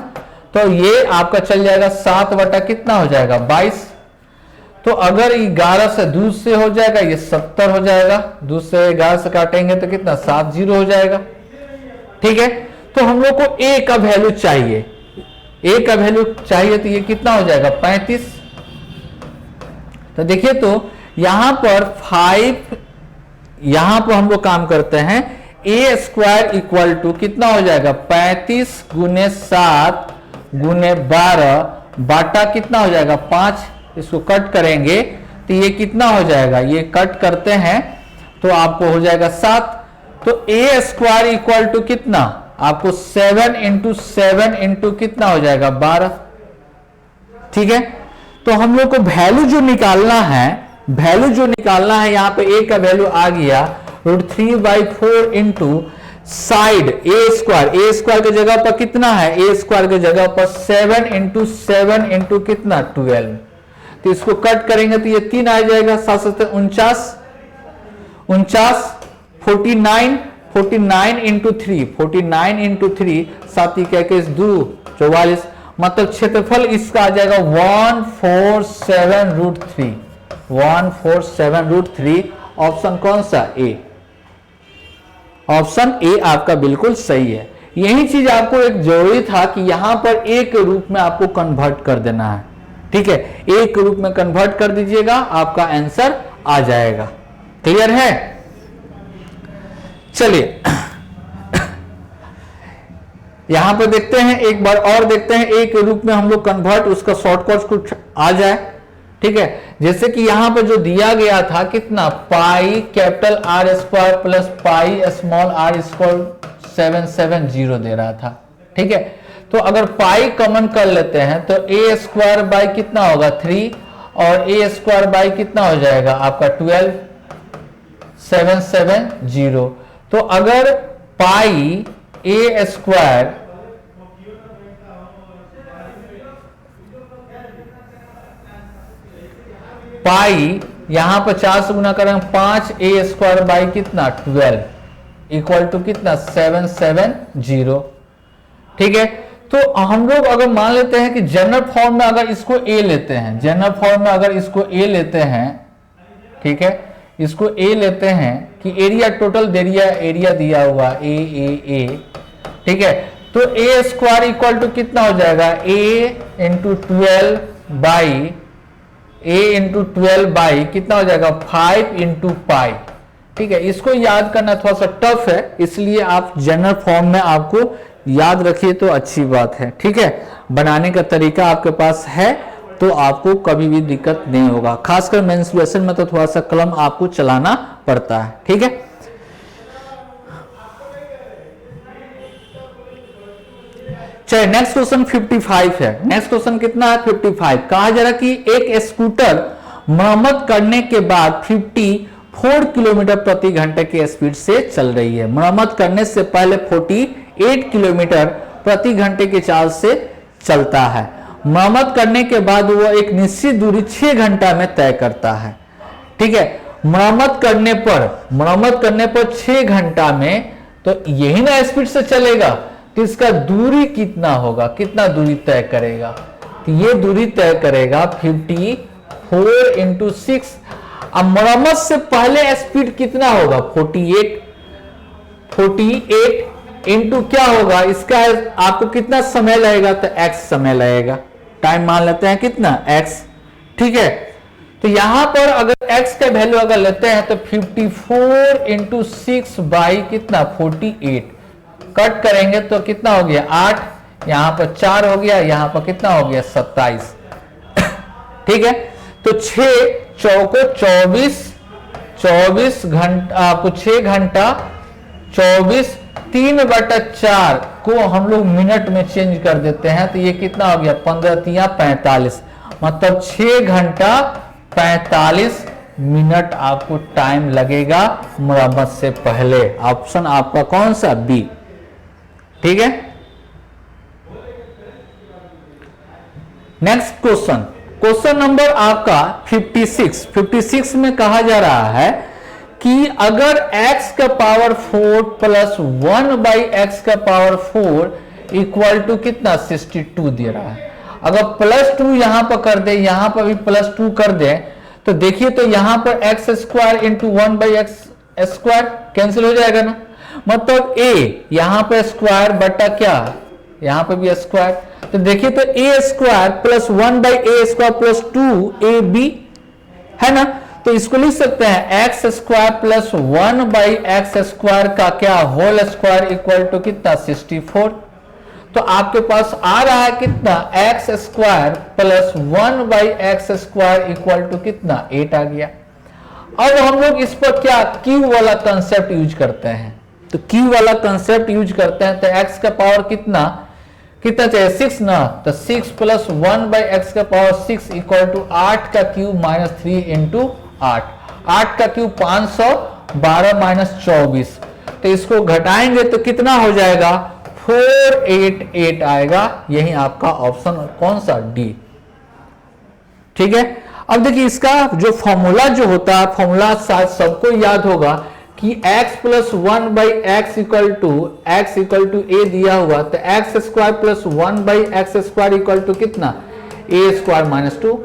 A: तो ये आपका चल जाएगा 7 कितना हो जाएगा 22। तो अगर 11 से दूध से हो जाएगा ये 70 हो जाएगा, दूध से 11 से काटेंगे तो कितना 70 हो जाएगा, ठीक है। तो हम लोग को a का वैल्यू चाहिए, a का वैल्यू चाहिए, तो ये कितना हो जाएगा 35। तो देखिए तो यहां पर 5, यहां पर हम लोग काम करते हैं, a² इक्वल टू कितना हो जाएगा 35 × 7 × 12 बाटा कितना हो जाएगा 5। इसको कट करेंगे तो ये कितना हो जाएगा, ये कट करते हैं तो आपको हो जाएगा 7। तो a² इक्वल टू कितना आपको 7 × 7 इंटू कितना हो जाएगा 12, ठीक है। तो हम लोग को वैल्यू जो निकालना है, वैल्यू जो निकालना है, यहां पे a का वैल्यू आ गया √3/4 इंटू साइड a² के जगह पर कितना है, a² के जगह पर 7 × 7 इंटू कितना 12। तो इसको कट करेंगे तो ये 3 आ जाएगा, 7 49, 49 इंटू 3, 49 इंटू 3, 7 21 2 44, मतलब क्षेत्रफल इसका आ जाएगा 147√3, 147√3। ऑप्शन कौन सा, ए, ऑप्शन ए आपका बिल्कुल सही है। यही चीज आपको एक जरूरी था कि यहां पर ए के रूप में आपको कन्वर्ट कर देना है, ठीक है। ए के रूप में कन्वर्ट कर दीजिएगा, आपका आंसर आ जाएगा। क्लियर है, चलिए यहां पर देखते हैं, एक बार और देखते हैं ए के रूप में हम लोग कन्वर्ट, उसका शॉर्टकट कुछ आ जाए, ठीक है। जैसे कि यहां पर जो दिया गया था कितना, pi capital R² plus pi small r square 770 दे रहा था, ठीक है। तो अगर पाई कॉमन कर लेते हैं तो a² कितना होगा 3 और a² कितना हो जाएगा आपका 12, 770। तो अगर पाई a² पाई यहां पर 4 से गुना करेंगे 5 a² कितना 12 इक्वल टू कितना 770, ठीक है। तो हम लोग अगर मान लेते हैं कि जनरल फॉर्म में अगर इसको a लेते हैं, जनरल फॉर्म में अगर इसको a लेते हैं, ठीक है, इसको a लेते हैं कि एरिया टोटल एरिया दिया हुआ a, ठीक है। तो a² इक्वल टू कितना हो जाएगा a × 12 कितना हो जाएगा 5 × पाई, ठीक है। इसको याद करना थोड़ा सा टफ है, इसलिए आप जनरल फॉर्म में आपको याद रखिए तो अच्छी बात है, ठीक है। बनाने का तरीका आपके पास है तो आपको कभी भी दिक्कत नहीं होगा, खासकर मेंस्ट्रुएशन में तो थोड़ा सा कलम आपको चलाना पड़ता है, ठीक है। चलिए नेक्स्ट क्वेश्चन 55 है। नेक्स्ट क्वेश्चन कितना है? 55। कहा जा रहा कि एक स्कूटर मरम्मत करने के बाद 54 किलोमीटर प्रति घंटे की स्पीड से चल रही है। मरम्मत करने से पहले 48 किलोमीटर प्रति घंटे की चाल से चलता है। मरम्मत करने के बाद वो एक निश्चित दूरी 6 घंटा में तय करता है। ठीक है, मरम्मत करने पर 6 घंटा में तो यही ना स्पीड से चलेगा, तो इसका दूरी कितना होगा, कितना दूरी तय करेगा? तो ये दूरी तय करेगा 54 इंटू 6। अब मरम्मत से पहले स्पीड कितना होगा? 48 इंटू क्या होगा इसका, आपको कितना समय लगेगा? तो x समय लगेगा। टाइम मान लेते हैं कितना? x। ठीक है, तो यहां पर अगर x का वैल्यू अगर लेते हैं तो 54 इंटू 6 बाई कितना? 48। कट करेंगे तो कितना हो गया? 8। यहां पर 4 हो गया, यहां पर कितना हो गया? 27। ठीक है, तो 6 चौको 24 घंटा, आपको 6 घंटा 24 3/4 को हम लोग मिनट में चेंज कर देते हैं तो ये कितना हो गया? 15 45। मतलब 6 घंटा 45 मिनट आपको टाइम लगेगा मरम्मत से पहले। ऑप्शन आपका कौन सा? बी। ठीक है, नेक्स्ट क्वेश्चन, क्वेश्चन नंबर आपका 56 में कहा जा रहा है कि अगर x का पावर 4 प्लस 1 बाई एक्स का पावर 4 इक्वल टू कितना? 62 दे रहा है। अगर +2 यहां पर कर दे, यहां पर भी +2 कर दे, तो देखिए तो यहां पर x square into 1 by x square cancel हो जाएगा ना। मतलब a यहां पर स्क्वायर बटा क्या? यहां पर भी स्क्वायर। तो देखिए तो a square plus 1 by A square plus 2ab है ना। तो इसको लिख सकते हैं x square plus 1 by x square का क्या? होल स्क्वायर इक्वल टू कितना? 64। तो आपके पास आ रहा है कितना? X square plus 1 by x square equal to कितना? 8 आ गया। अब हम लोग इस पर क्या क्यू वाला कंसेप्ट यूज करते हैं, तो क्यू वाला कंसेप्ट यूज करते हैं। तो एक्स का पावर कितना चाहिए? 6 ना। तो 6 प्लस 1 बाई एक्स का पावर 6 इक्वल टू 8 का क्यूब माइनस 3 इंटू 8 का क्यूब 512 माइनस 24। तो इसको घटाएंगे तो कितना हो जाएगा? 488 आएगा। यही आपका ऑप्शन कौन सा? डी। ठीक है, अब देखिए इसका जो फॉर्मूला जो होता है, फॉर्मूला शायद सबको याद होगा कि x plus 1 by x equal to a दिया हुआ, तो x square plus 1 by x square equal to कितना? A square minus 2।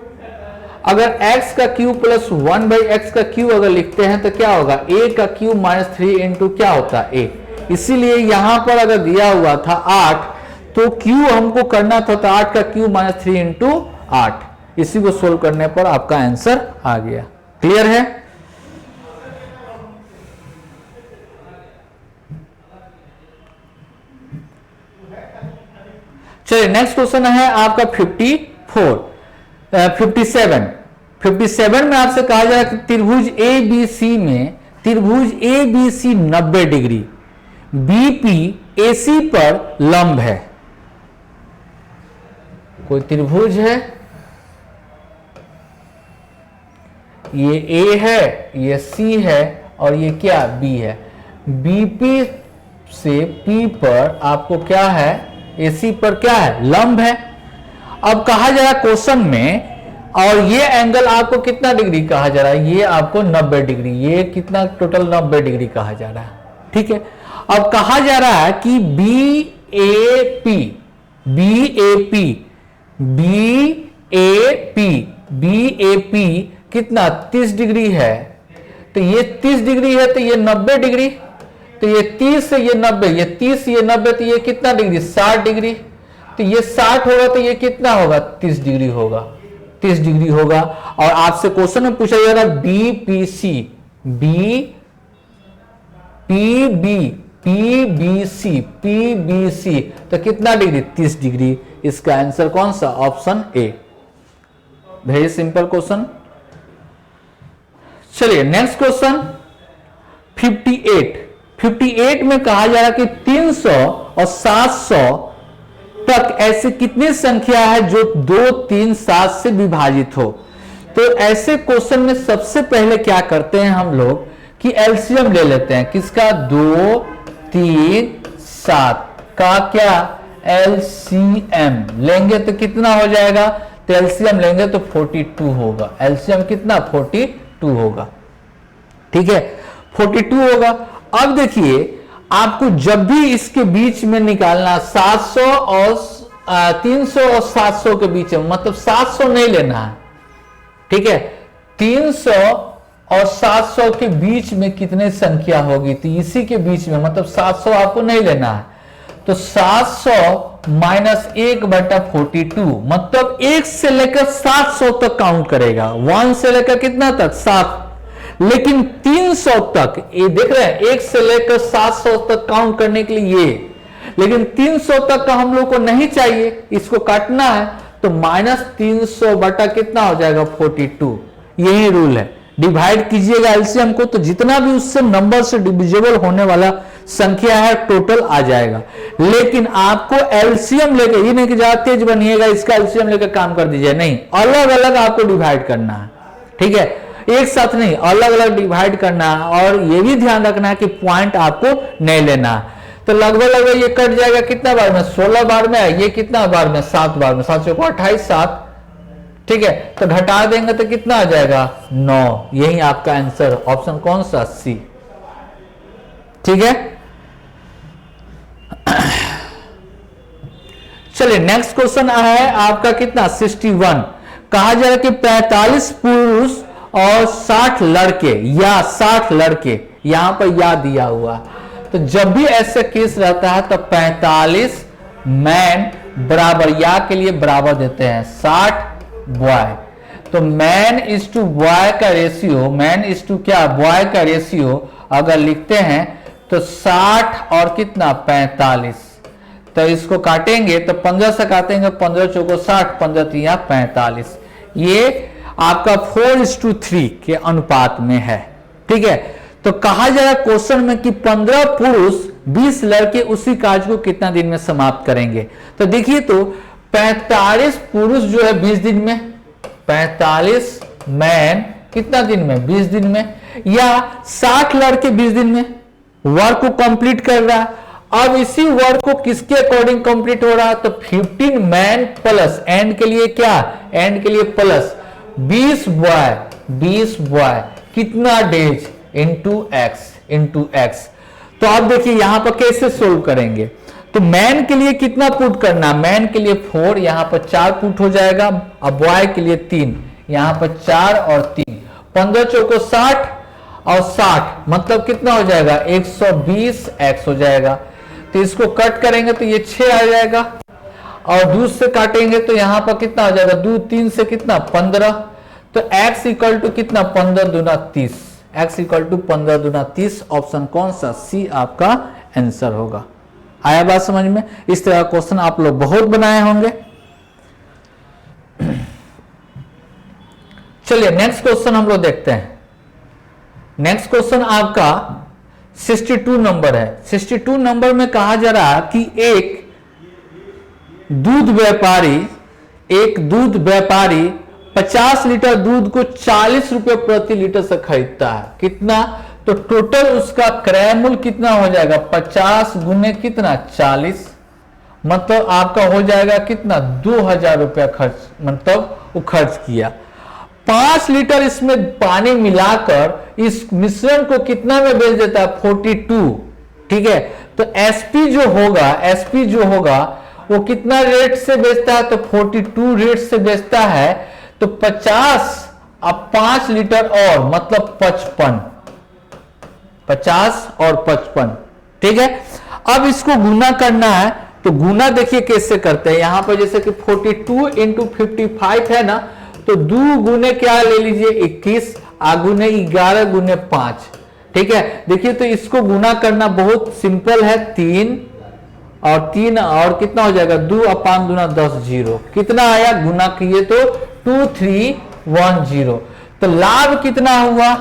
A: अगर x का क्यूब प्लस 1 बाई एक्स का क्यूब अगर लिखते हैं तो क्या होगा? a का क्यूब माइनस 3 इंटू क्या होता है? a। इसीलिए यहां पर अगर दिया हुआ था 8 तो क्यूब हमको करना था, तो 8 का क्यूब माइनस 3 इंटू 8। इसी को सोल्व करने पर आपका आंसर आ गया। क्लियर है? चलिए नेक्स्ट क्वेश्चन है आपका 57 में आपसे कहा जाए कि त्रिभुज ABC 90 डिग्री BP AC पर लंब है। कोई त्रिभुज है, ये A है, ये C है और ये क्या? B है। BP से P पर आपको क्या है? AC पर क्या है? लंब है। अब कहा जा रहा है क्वेश्चन में, और ये एंगल आपको कितना डिग्री कहा जा रहा है? ये आपको 90 डिग्री। ये कितना? टोटल 90 डिग्री कहा जा रहा है। ठीक है, अब कहा जा रहा है कि BAP कितना? 30 डिग्री है। तो ये 30 डिग्री है, तो ये 90 डिग्री। तो ये 30 से ये 90, ये 30 ये 90, तो ये कितना डिग्री? 60 डिग्री। तो ये 60 होगा तो ये कितना होगा? 30 डिग्री होगा। 30 डिग्री होगा। और आपसे क्वेश्चन में पूछा जा रहा है PBC तो कितना डिग्री? 30 डिग्री। इसका आंसर कौन सा? Option A. Very simple question. चलिए नेक्स्ट क्वेश्चन 58 में कहा जा रहा है कि 300 और 700 तक ऐसी कितनी संख्या है जो 2, 3, 7 से विभाजित हो। तो ऐसे क्वेश्चन में सबसे पहले क्या करते हैं हम लोग कि एलसीएम ले लेते हैं। किसका? 2, 3, 7 का क्या एलसीएम लेंगे तो कितना हो जाएगा? तो एलसीएम लेंगे तो 42 होगा। एलसीएम कितना? 42 होगा। ठीक है, 42 होगा। अब देखिए आपको जब भी इसके बीच में निकालना 700 और 300 और 700 के बीच में, मतलब 700 नहीं लेना है। ठीक है, 300 और 700 के बीच में कितने संख्या होगी? तो इसी के बीच में, मतलब 700 आपको नहीं लेना है। तो 700 माइनस 1/42, मतलब 1 से लेकर 700 तक काउंट करेगा। 1 से लेकर कितना तक? 7। लेकिन 300 तक, ये देख रहे हैं, 1 से लेकर 700 तक काउंट करने के लिए ये, लेकिन 300 तक का हम लोग को नहीं चाहिए, इसको काटना है। तो -300 बटा कितना हो जाएगा? 42। यही रूल है। डिवाइड कीजिएगा एलसीएम को, तो जितना भी उससे नंबर से डिविजिबल होने वाला संख्या है टोटल आ जाएगा। लेकिन आपको एलसीएम लेके, ये नहीं कि ज्यादा तेज बनिएगा इसका एलसीएम लेकर काम कर दीजिए, नहीं, अलग अलग आपको डिवाइड करना है। ठीक है, एक साथ नहीं, अलग अलग डिवाइड करना है। और ये भी ध्यान रखना है कि पॉइंट आपको नहीं लेना है। तो लगभग ये कट जाएगा कितना बार में? 16 बार में। ये कितना बार में? 7 बार में। 7 को 28, 7। ठीक है, तो घटा देंगे तो कितना आ जाएगा? 9। यही आपका आंसर, ऑप्शन कौन सा? सी। ठीक है, चलिए नेक्स्ट क्वेश्चन है आपका कितना? 61। कहा जा रहा है कि 45 पुरुष और 60 लड़के या 60 लड़के, यहां पर या दिया हुआ। तो जब भी ऐसा केस रहता है तो 45 मैन बराबर, या के लिए बराबर देते हैं 60 बॉय। तो मैन इज टू बॉय का रेशियो, मैन इज टू क्या? बॉय का रेशियो अगर लिखते हैं तो 60 और कितना? 45। तो इसको काटेंगे तो 15 से काटेंगे, 15 चौको 60, 15 3 45। ये आपका 4:3 के अनुपात में है। ठीक है, तो कहा जा रहा है क्वेश्चन में कि 15 पुरुष 20 लड़के उसी कार्य को कितना दिन में समाप्त करेंगे। तो देखिए, तो 45 पुरुष जो है 20 दिन में, 45 मैन कितना दिन में? 20 दिन में, या 60 लड़के 20 दिन में वर्क को कंप्लीट कर रहा है। अब इसी वर्क को किसके अकॉर्डिंग कंप्लीट हो रहा है? तो 15 मैन प्लस, एंड के लिए क्या? एंड के लिए प्लस 20 बॉय, 20 बॉय कितना डेज? Into x. तो आप देखिए यहां पर कैसे सोल्व करेंगे। तो मैन के लिए कितना पुट करना? मैन के लिए 4, यहां पर 4 पुट हो जाएगा। अब बॉय के लिए 3, यहां पर 4 और 3, 15 चौको 60 और 60, मतलब कितना हो जाएगा? 120 एक्स हो जाएगा। तो इसको कट करेंगे तो ये 6 आ जाएगा, और 2 से काटेंगे तो यहां पर कितना हो जाएगा? 2, 3 से कितना? 15। तो x इक्वल टू कितना? 15 दूना 30। x इक्वल टू 15 दूना 30। ऑप्शन कौन सा? सी आपका आंसर होगा। आया बात समझ में? इस तरह का क्वेश्चन आप लोग बहुत बनाए होंगे। चलिए नेक्स्ट क्वेश्चन हम लोग देखते हैं। नेक्स्ट क्वेश्चन आपका 62 नंबर है। 62 नंबर में कहा जा रहा है कि एक दूध व्यापारी 50 लीटर दूध को 40 रुपए प्रति लीटर से खरीदता है। कितना? तो टोटल उसका क्रय मूल्य कितना हो जाएगा? 50 गुने कितना? 40, मतलब आपका हो जाएगा कितना? 2000 रुपया खर्च, मतलब वो खर्च किया। 5 लीटर इसमें पानी मिलाकर इस मिश्रण को कितना में बेच देता है? 42। ठीक है, तो एसपी जो होगा वो कितना रेट से बेचता है? तो 42 रेट से बेचता है। तो 50 अब 5 लीटर और, मतलब 55, 50 और 55। ठीक है, अब इसको गुना करना है। तो गुना देखिए कैसे करते हैं। यहां पर जैसे कि 42 इंटू 55 है ना, तो 2 गुने क्या ले लीजिए? 21, आगुने 11 गुने 5। ठीक है, देखिए तो इसको गुना करना बहुत सिंपल है। 3 और कितना हो जाएगा? 2 और 5 दूना 10, 0 कितना आया? गुना किए तो 2310। तो लाभ कितना हुआ?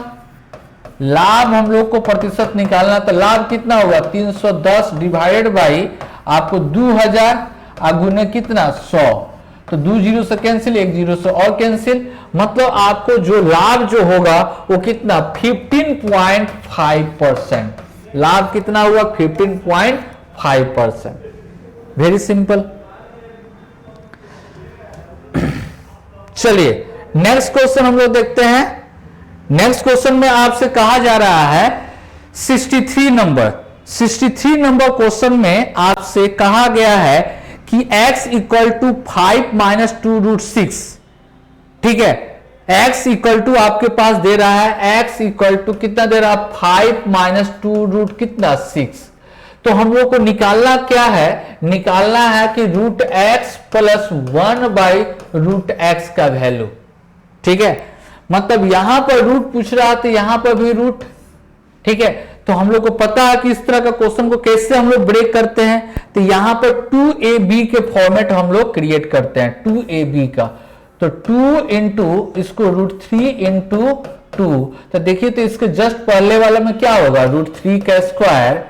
A: लाभ हम लोग को प्रतिशत निकालना, तो लाभ कितना होगा? 310 डिवाइडेड बाई आपको 2000, गुने कितना 100, तो 2 जीरो से कैंसिल, 1 जीरो से और कैंसिल, मतलब आपको जो लाभ जो होगा वो कितना 15.5%। लाभ कितना हुआ 15.5%। Very simple. चलिए नेक्स्ट क्वेश्चन हम लोग देखते हैं। नेक्स्ट क्वेश्चन में आपसे कहा जा रहा है 63 नंबर क्वेश्चन में आपसे कहा गया है कि x equal to 5 minus 2 root 6। ठीक है, x इक्वल टू आपके पास दे रहा है, x इक्वल टू कितना दे रहा है 5 माइनस 2 रूट कितना 6। तो हम लोग को निकालना क्या है, निकालना है कि root X plus 1 by root X का वैल्यू। ठीक है, मतलब यहां पर रूट पूछ रहा तो यहां पर भी रूट। ठीक है, तो हम लोग को पता है कि इस तरह का क्वेश्चन को कैसे हम लोग ब्रेक करते हैं, तो यहां पर 2ab के फॉर्मेट हम लोग क्रिएट करते हैं, 2ab का। तो 2 इंटू इसको रूट 3 इंटू 2, तो देखिए तो इसके जस्ट पहले वाला में क्या होगा रूट 3 का स्क्वायर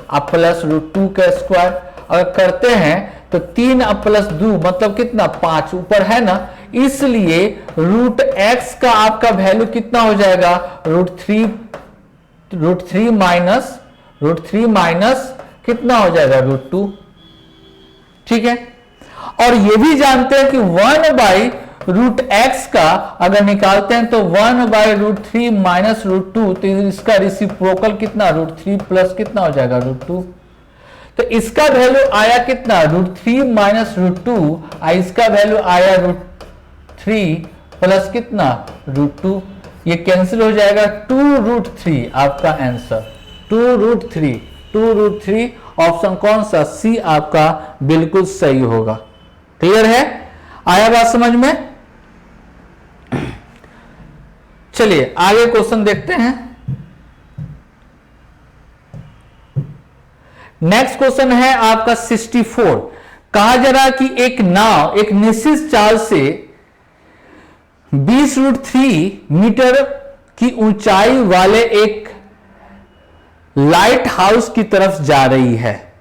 A: अब प्लस रूट 2 का स्क्वायर। अगर करते हैं तो 3 अब प्लस 2 मतलब कितना 5 ऊपर है ना, इसलिए रूट एक्स का आपका वैल्यू कितना हो जाएगा रूट 3 माइनस कितना हो जाएगा रूट 2। ठीक है, और ये भी जानते हैं कि 1 बाई रूट एक्स का अगर निकालते हैं तो 1 बाई रूट 3 माइनस रूट 2, तो इसका रेसिप्रोकल कितना रूट 3 प्लस कितना हो जाएगा रूट 2। तो इसका वैल्यू आया कितना रूट 3 माइनस रूट 2, इसका वैल्यू आया रूट 3 प्लस कितना रूट 2। ये कैंसिल हो जाएगा, 2 रूट 3 आपका आंसर, 2 रूट 3 ऑप्शन कौन सा सी आपका बिल्कुल सही होगा। क्लियर है, आया बात समझ में। चलिए आगे क्वेश्चन देखते हैं। नेक्स्ट क्वेश्चन है आपका 64। कहा जा रहा कि एक नाव एक निश्चित चाल से 20 रूट 3 मीटर की ऊंचाई वाले एक लाइट हाउस की तरफ जा रही है।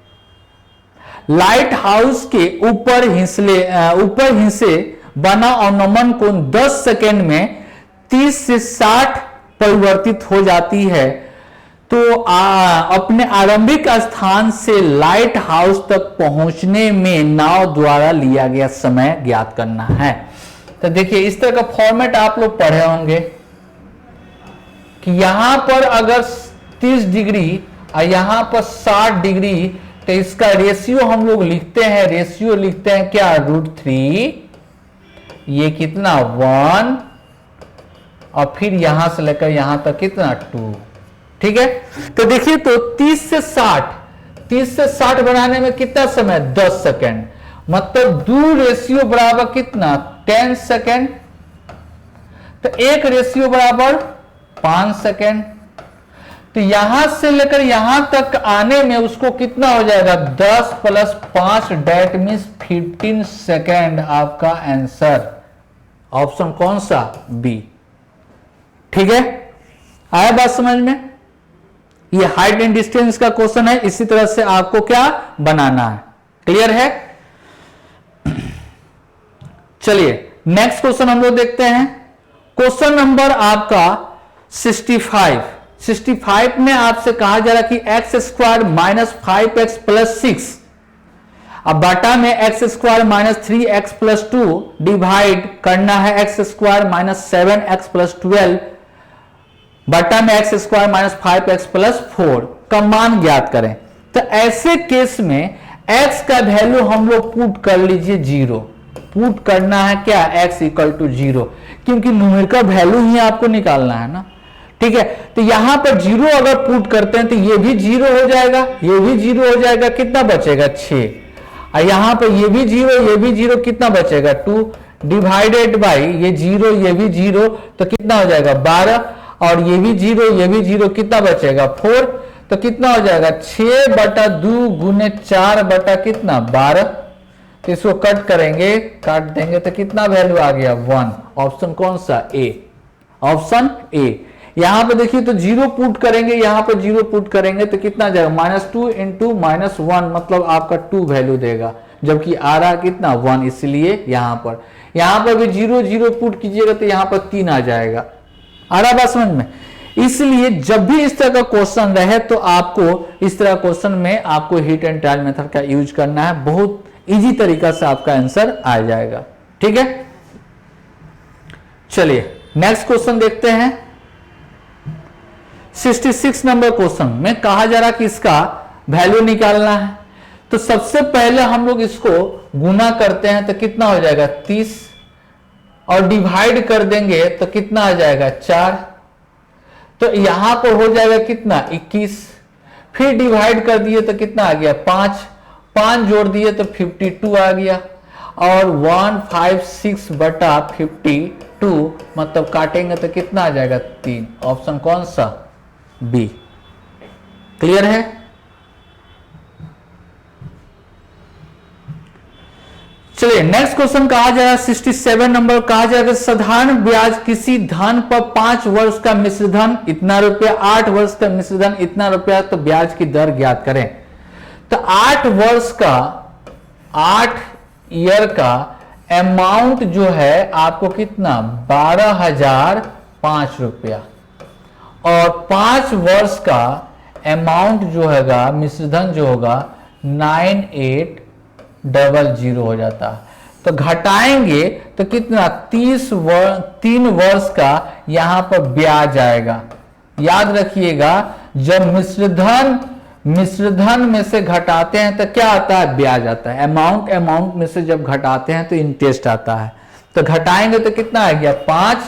A: लाइट हाउस के ऊपर हिस्से बना और नमन कोण 10 सेकेंड में 30 से 60 परिवर्तित हो जाती है। तो अपने आरंभिक स्थान से लाइट हाउस तक पहुंचने में नाव द्वारा लिया गया समय ज्ञात करना है। तो देखिए इस तरह का फॉर्मेट आप लोग पढ़े होंगे कि यहां पर अगर 30 डिग्री और यहां पर 60 डिग्री, तो इसका रेशियो हम लोग लिखते हैं क्या रूट 3, ये कितना 1 और फिर यहां से लेकर यहां तक कितना 2। ठीक है, तो देखिए तो 30 से 60 बनाने में कितना समय 10 सेकेंड, मतलब 2 रेशियो बराबर कितना 10 सेकेंड, तो 1 रेशियो बराबर 5 सेकेंड। तो यहां से लेकर यहां तक आने में उसको कितना हो जाएगा 10 प्लस 5 डेट मीन्स 15 सेकेंड आपका आंसर ऑप्शन कौन सा बी। ठीक है, आया बात समझ में। ये हाइट एंड डिस्टेंस का क्वेश्चन है, इसी तरह से आपको क्या बनाना है। क्लियर है, चलिए नेक्स्ट क्वेश्चन हम लोग देखते हैं। क्वेश्चन नंबर आपका 65 में आपसे कहा जा रहा कि x square minus 5x plus 6 अब बाटा में x square minus 3x plus 2 divide करना है x square minus 7x plus 12 बटा में x square minus 5x plus 4 का मान ज्ञात करें। तो ऐसे केस में x का वैल्यू हम लोग पुट कर लीजिए 0, पुट करना है क्या x इक्वल टू 0, क्योंकि न्यूमेरिकल वैल्यू ही आपको निकालना है ना। ठीक है, तो यहां पर 0 अगर पुट करते हैं तो ये भी 0 हो जाएगा, ये भी 0 हो जाएगा, कितना बचेगा 6, और यहां पर ये भी 0 कितना बचेगा 2 डिवाइडेड बाई ये 0 ये भी 0, तो कितना हो जाएगा 12, और ये भी 0 कितना बचेगा 4, तो कितना हो जाएगा 6 बटा 2 गुने 4 बटा कितना 12। तो इसको कट करेंगे, काट देंगे तो कितना वैल्यू आ गया 1, ऑप्शन कौन सा ए, ऑप्शन ए। यहां पे देखिए तो 0 पुट करेंगे, यहां पर 0 पुट करेंगे तो कितना जाएगा -2 इंटू -1 मतलब आपका 2 वैल्यू देगा, जबकि आ रहा कितना 1, इसलिए यहां पर भी 0 0 पुट कीजिएगा तो यहां पर 3 आ जाएगा। आ रहा बात समझ में? इसलिए जब भी इस तरह का क्वेश्चन रहे तो आपको इस तरह क्वेश्चन में आपको हिट एंड ट्रायल मेथड का यूज करना है, बहुत इजी तरीका से आपका आंसर आ जाएगा। ठीक है, चलिए नेक्स्ट क्वेश्चन देखते हैं। 66 नंबर क्वेश्चन में कहा जा रहा कि इसका वैल्यू निकालना है। तो सबसे पहले हम लोग इसको गुना करते हैं तो कितना हो जाएगा 30, और डिवाइड कर देंगे तो कितना आ जाएगा 4, तो यहां पर हो जाएगा कितना 21, फिर डिवाइड कर दिए तो कितना आ गया 5, 5 जोड़ दिए तो 52 आ गया, और 156 बटा 52 मतलब काटेंगे तो कितना आ जाएगा 3। ऑप्शन कौन सा? बी। क्लियर है? चलिए नेक्स्ट क्वेश्चन कहा जा रहा है 67 नंबर, कहा जा रहा है साधारण ब्याज किसी धन पर 5 वर्ष का मिश्र धन इतना रुपया, 8 वर्ष का मिश्र धन इतना रुपया, तो ब्याज की दर ज्ञात करें। तो 8 वर्ष का 8 ईयर का अमाउंट जो है आपको कितना 12,005 रुपया, और 5 वर्ष का अमाउंट जो हैगा मिश्रधन जो होगा 9800 हो जाता है। तो घटाएंगे तो कितना 3 वर्ष का यहां पर ब्याज आएगा। याद रखिएगा जब मिश्रधन में से घटाते हैं तो क्या आता है? ब्याज आता है। अमाउंट में से जब घटाते हैं तो इंटरेस्ट आता है। तो घटाएंगे तो कितना आ गया 5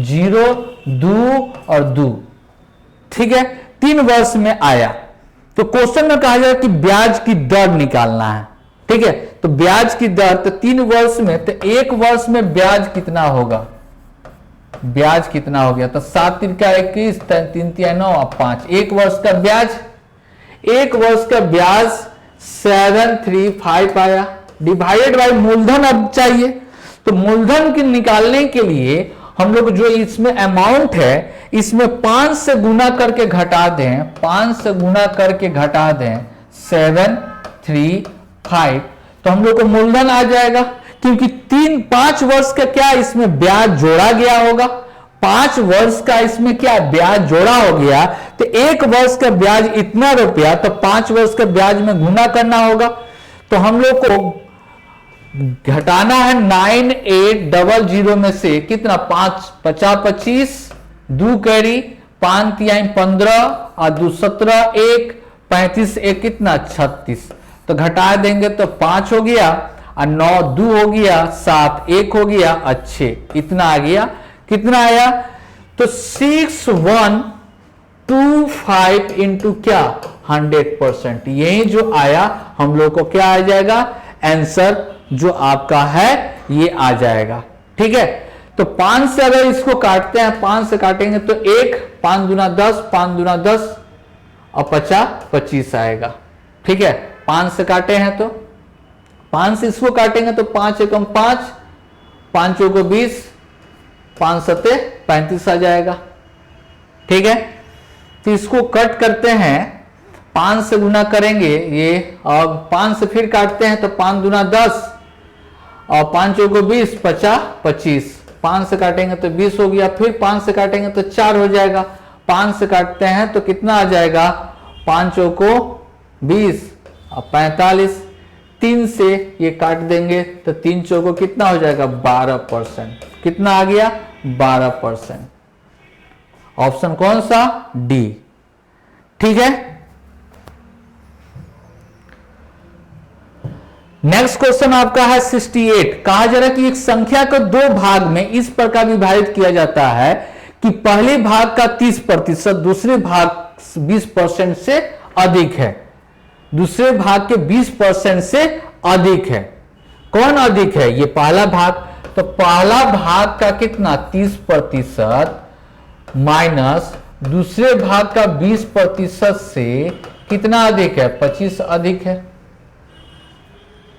A: 0 2 और 2। ठीक है, 3 वर्ष में आया। तो क्वेश्चन में कहा जाए कि ब्याज की दर निकालना है। ठीक है, तो ब्याज की दर तो 3 वर्ष में, तो 1 वर्ष में ब्याज कितना होगा? ब्याज कितना हो गया? तो 7 3 का 21, 3 3 9 और 5, 1 वर्ष का ब्याज, 1 वर्ष का ब्याज 735 आया। डिवाइडेड बाय मूलधन अब चाहिए, तो मूलधन की निकालने के लिए हम लोग जो इसमें अमाउंट है इसमें 5 से गुना करके घटा दें, 5 से गुना करके घटा दें 735, तो हम लोग को मूलधन आ जाएगा। क्योंकि 5 वर्ष का क्या इसमें ब्याज जोड़ा गया होगा, 5 वर्ष का इसमें क्या ब्याज जोड़ा हो गया, तो 1 वर्ष का ब्याज इतना रुपया, तो 5 वर्ष का ब्याज में गुना करना होगा। तो हम लोग को घटाना है 9800 में से कितना 5 50 25, 2 कैरी 5 3 15 और 2 17, 1 35, 1 कितना 36। तो घटा देंगे तो 5 हो गया, और 9 2 हो गया, 7 1 हो गया, अच्छे इतना आ गया। कितना आया? तो 6125 इंटू क्या 100%, यही जो आया हम लोग को क्या आ जाएगा आंसर जो आपका है ये आ जाएगा। ठीक है, तो 5 से अगर इसको काटते हैं, 5 से काटेंगे तो 1 5 दूना 10, 5 दूना 10 और 50 25 आएगा। ठीक है, 5 से काटे हैं तो 5 से इसको काटेंगे तो 5 एकम 5, 5 चौको 20, 5 सत्ते 35 आ जाएगा। ठीक है, तो इसको कट करते हैं, 5 से गुना करेंगे ये, और 5 से फिर काटते हैं तो 5 दूना 10 और 5 चौको 20, 50 25, 5 से काटेंगे तो 20 हो गया, फिर 5 से काटेंगे तो 4 हो जाएगा, 5 से काटते हैं तो कितना आ जाएगा 5 चौको 20 और 45, 3 से ये काट देंगे तो 3 चौको कितना हो जाएगा 12%। कितना आ गया 12%। ऑप्शन कौन सा? डी। ठीक है, नेक्स्ट क्वेश्चन आपका है 68। कहा जा रहा है कि एक संख्या को 2 भाग में इस प्रकार विभाजित किया जाता है कि पहले भाग का 30% दूसरे भाग 20% से अधिक है, दूसरे भाग के 20% से अधिक है। कौन अधिक है? ये पहला भाग। तो पहला भाग का कितना 30% माइनस दूसरे भाग का 20% से कितना अधिक है 25 अधिक है।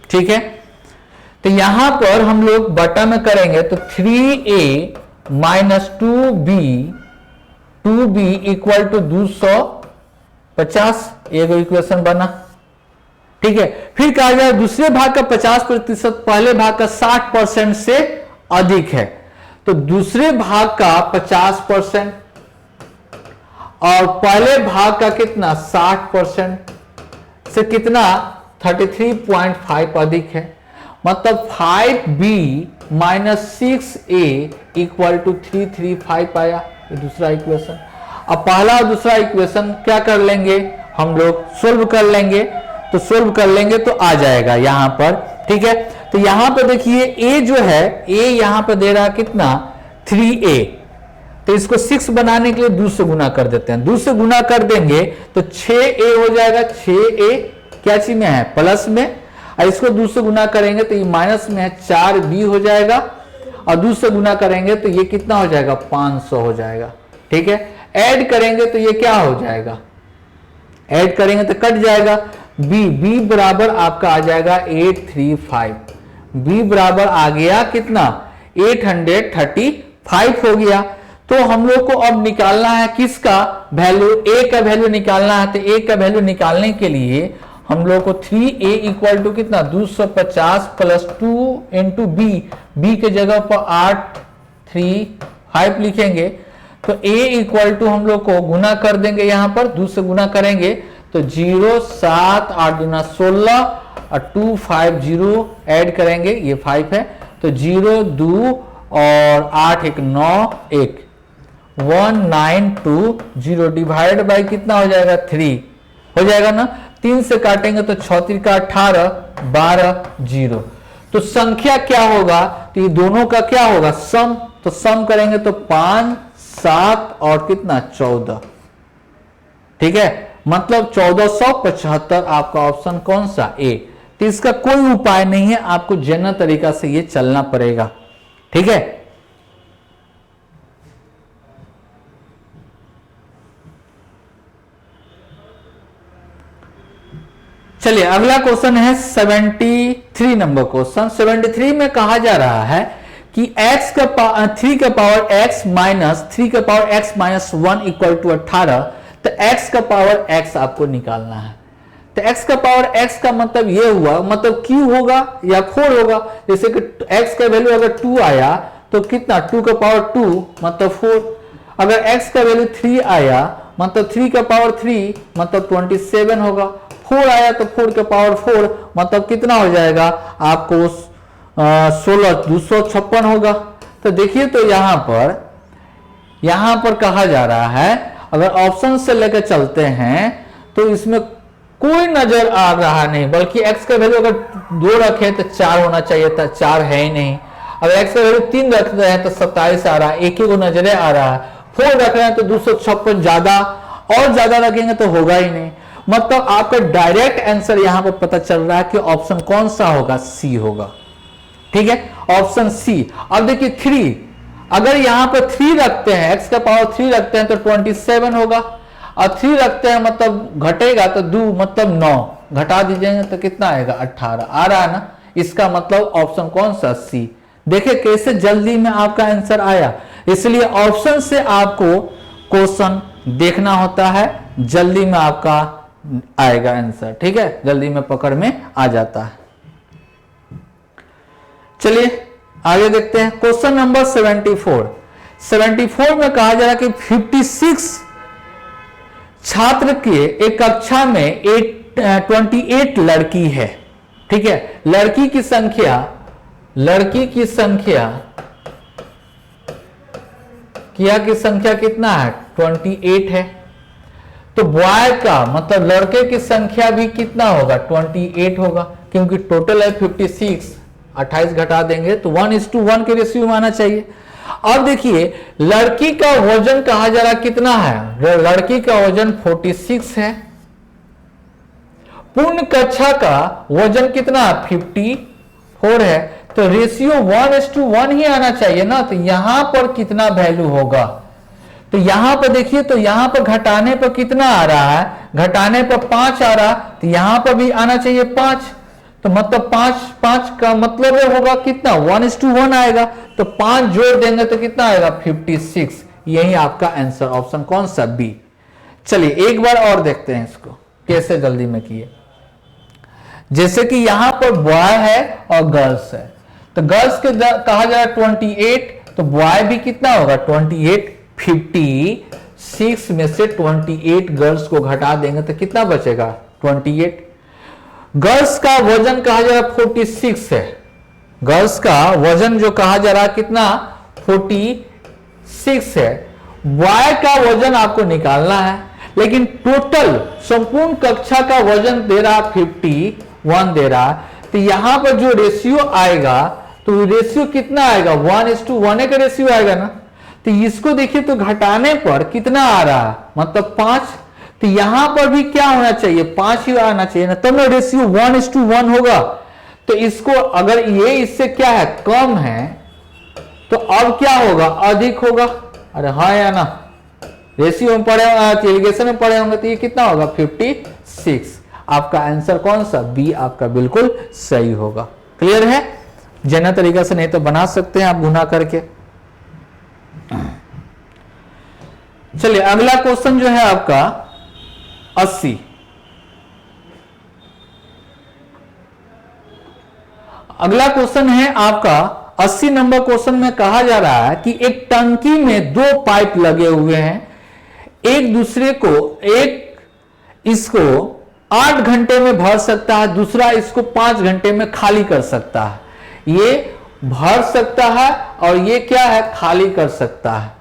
A: ठीक है, तो यहां पर हम लोग बटा में करेंगे तो 3a minus 2b equal to 250, एक इक्वेशन बना। ठीक है। फिर कहा जाए दूसरे भाग का 50% पहले भाग का 60% से अधिक है, तो दूसरे भाग का 50% और पहले भाग का कितना 60% से कितना 33.5 अधिक है, मतलब 5b minus 6a equal to 335 आया। ये दूसरा इक्वेशन। अब पहला और दूसरा इक्वेशन क्या कर लेंगे हम लोग, सोल्व कर लेंगे, तो सोल्व कर लेंगे तो आ जाएगा यहां पर, ठीक है। तो यहां पर देखिए a जो है, a यहां पर दे रहा कितना 3a, तो इसको 6 बनाने के लिए 2 से गुना कर देते हैं, 2 से गुना कर देंगे तो 6a हो जाएगा। 6a क्या चीज में है, प्लस में, और इसको 2 से गुना करेंगे तो ये माइनस में है, 4b हो जाएगा, और 2 से गुना करेंगे तो ये कितना हो जाएगा 500 हो जाएगा, ठीक है। ऐड करेंगे तो ये क्या हो जाएगा, ऐड करेंगे तो कट जाएगा, b बराबर आपका आ जाएगा 835, b बराबर आ गया कितना 835 हो गया। तो हम लोग को अब निकालना है किसका वैल्यू, a का वैल्यू निकालना है। तो a का वैल्यू निकालने के लिए हम लोग को 3a इक्वल टू कितना 250 प्लस 2 इंटू b के जगह पर 835 लिखेंगे। तो a इक्वल टू हम लोग को गुना कर देंगे, यहां पर 2 से गुना करेंगे तो 0 7 8 दूना 16 और 250 ऐड करेंगे, ये 5 है, तो 0 2 और 8 1 9 1 1920 डिवाइड बाई कितना हो जाएगा 3 हो जाएगा ना, 3 से काटेंगे तो 6 का 18 12 0। तो संख्या क्या होगा, तो ये दोनों का क्या होगा सम, तो सम करेंगे तो 5 7 और कितना 14, ठीक है, मतलब 1475 आपका ऑप्शन कौन सा ए। तो इसका कोई उपाय नहीं है, आपको जनरल तरीका से ये चलना पड़ेगा, ठीक है। चलिए अगला क्वेश्चन है 73 नंबर क्वेश्चन। 73 में कहा जा रहा है कि x का 3 का पावर x माइनस 3 का power x minus 1 equal to 18, तो x का पावर x आपको निकालना है। तो x का पावर x का मतलब ये हुआ, मतलब q होगा या 4 होगा। जैसे कि x का वैल्यू अगर 2 आया तो कितना 2 का पावर 2 मतलब 4, अगर x का वैल्यू 3 आया मतलब 3 का पावर 3 मतलब 27 होगा, 4 आया तो 4 का पावर 4 मतलब कितना हो जाएगा आपको 16 256 होगा। तो देखिए तो यहां पर कहा जा रहा है, अगर ऑप्शन से लेकर चलते हैं तो इसमें कोई नजर आ रहा नहीं, बल्कि x का वैल्यू अगर 2 रखे तो 4 होना चाहिए था, 4 है ही नहीं। अगर x का वैल्यू 3 रख रहे हैं तो 27 आ रहा है, एक ही को नजरे आ रहा है। 4 रख रहे हैं तो 256 ज्यादा, और ज्यादा रखेंगे तो होगा ही नहीं। मतलब आपका डायरेक्ट आंसर यहां पर पता चल रहा है कि ऑप्शन कौन सा होगा, सी होगा, ठीक है, ऑप्शन सी। अब देखिए 3, अगर यहां पर 3 रखते हैं, x का पावर 3 रखते हैं तो 27 होगा, और 3 रखते हैं मतलब घटेगा तो 2 मतलब 9, घटा दीजिएगा तो कितना आएगा 18 आ रहा है ना। इसका मतलब ऑप्शन कौन सा सी। देखिए कैसे जल्दी में आपका आंसर आया, इसलिए ऑप्शन से आपको क्वेश्चन देखना होता है, जल्दी में आपका आएगा आंसर, ठीक है, जल्दी में पकड़ में आ जाता है। चलिए आगे देखते हैं क्वेश्चन नंबर 74 में कहा जा रहा है कि 56 छात्र के एक कक्षा में 28 लड़की है, ठीक है, लड़की की संख्या कितना है 28 है। तो बॉय का मतलब लड़के की संख्या भी कितना होगा 28 होगा, क्योंकि टोटल है 56, 28 घटा देंगे तो 1:1 के रेशियो में आना चाहिए। अब देखिए लड़की का वजन कहा जा रहा कितना है, लड़की का वजन 46 है, पूर्ण कक्षा का वजन कितना 54 है, तो रेशियो 1:1 ही आना चाहिए ना। तो यहां पर कितना वैल्यू होगा, तो यहां पर देखिए, तो यहां पर घटाने पर कितना आ रहा है, घटाने पर 5 आ रहा, तो यहां पर भी आना चाहिए 5, तो मतलब 5 का मतलब होगा कितना 1:1 आएगा, तो 5 जोड़ देंगे तो कितना आएगा 56। यही आपका आंसर ऑप्शन कौन सा बी। चलिए एक बार और देखते हैं इसको कैसे जल्दी में किए। जैसे कि यहां पर बॉय है और गर्ल्स है, तो गर्ल्स के कहा जा रहा है 28, तो बॉय भी कितना होगा 28। 56 में से 28 गर्ल्स को घटा देंगे तो कितना बचेगा 28। गर्ल्स का वजन कहा जा रहा है 46 है, गर्ल्स का वजन जो कहा जा रहा है कितना 46 है। बॉय का वजन आपको निकालना है, लेकिन टोटल संपूर्ण कक्षा का वजन दे रहा 51 दे रहा, तो यहां पर जो रेशियो आएगा तो रेशियो कितना आएगा 1:1 का रेशियो आएगा ना। तो इसको देखिए तो घटाने पर कितना आ रहा है मतलब 5, तो यहां पर भी क्या होना चाहिए 5 ही आना चाहिए ना, तब ना रेशियो 1:1 होगा। तो इसको अगर ये इससे क्या है कम है तो अब क्या होगा अधिक होगा। अरे हाँ या ना, रेशियो में पढ़े एलिगेशन में पढ़े होंगे, तो ये कितना होगा 56। आपका आंसर कौन सा बी आपका बिल्कुल सही होगा। क्लियर है, जना तरीका से नहीं तो बना सकते हैं आप गुना करके। चलिए अगला क्वेश्चन जो है आपका 80। अगला क्वेश्चन है आपका 80 नंबर क्वेश्चन में कहा जा रहा है कि एक टंकी में 2 पाइप लगे हुए हैं, एक दूसरे को एक इसको 8 घंटे में भर सकता है, दूसरा इसको 5 घंटे में खाली कर सकता है। ये भर सकता है और ये क्या है खाली कर सकता है।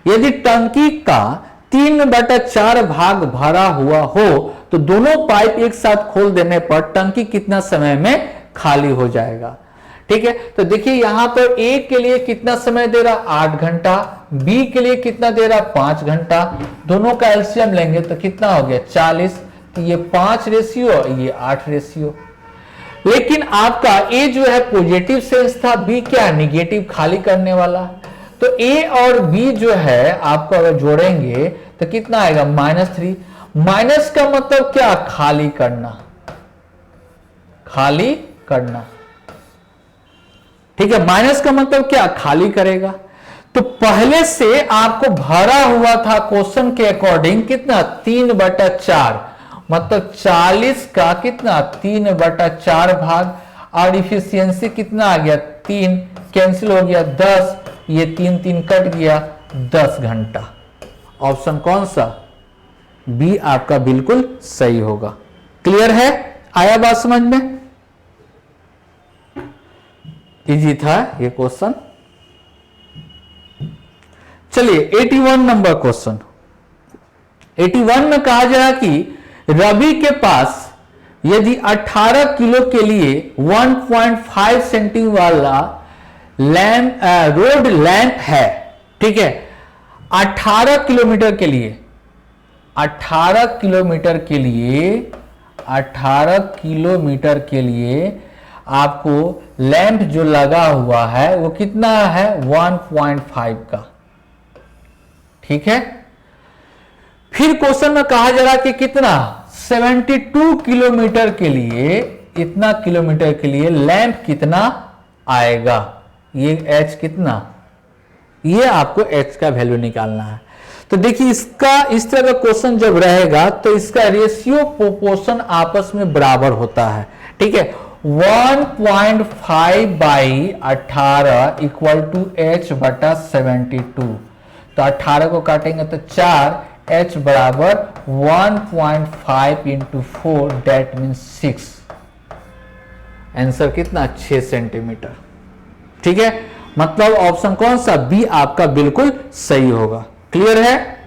A: यदि टंकी का 3/4 भाग भरा हुआ हो तो दोनों पाइप एक साथ खोल देने पर टंकी कितना समय में खाली हो जाएगा। ठीक है, तो देखिए यहां पर ए के लिए कितना समय दे रहा 8 घंटा, बी के लिए कितना दे रहा 5 घंटा, दोनों का एलसीएम लेंगे तो कितना हो गया 40, तो ये 5 रेशियो ये 8 रेशियो। लेकिन आपका ए जो है पॉजिटिव सेंस था, बी क्या है निगेटिव खाली करने वाला, तो ए और बी जो है आपको अगर जोड़ेंगे तो कितना आएगा -3। माइनस का मतलब क्या खाली करना, खाली करना। ठीक है, माइनस का मतलब क्या खाली करेगा। तो पहले से आपको भरा हुआ था क्वेश्चन के अकॉर्डिंग कितना 3/4, मतलब 40 का कितना 3/4 भाग, और इफिशियंसी कितना आ गया 3, कैंसिल हो गया 10, ये 3 कट गया 10 घंटा। ऑप्शन कौन सा बी आपका बिल्कुल सही होगा। क्लियर है, आया बात समझ में, इजी था ये क्वेश्चन। चलिए 81 नंबर क्वेश्चन। 81 में कहा जा रहा कि रवि के पास यदि 18 किलो के लिए 1.5 सेंटीमीटर वाला रोड लैंप है, ठीक है, 18 किलोमीटर के लिए 18 किलोमीटर के लिए 18 किलोमीटर के लिए आपको लैंप जो लगा हुआ है वो कितना है 1.5 का। ठीक है, फिर क्वेश्चन में कहा जा रहा कि कितना 72 किलोमीटर के लिए, इतना किलोमीटर के लिए लैंप कितना आएगा, ये एच कितना, ये आपको एच का वैल्यू निकालना है। तो देखिए इसका इस तरह का क्वेश्चन जब रहेगा तो इसका रेशियो प्रोपोर्शन आपस में बराबर होता है। ठीक है, 1.5/18 इक्वल टू h/72, तो 18 को काटेंगे तो 4, h बराबर 1.5 × 4 डेट मीन 6। आंसर कितना 6 सेंटीमीटर। ठीक है, मतलब ऑप्शन कौन सा बी आपका बिल्कुल सही होगा। क्लियर है,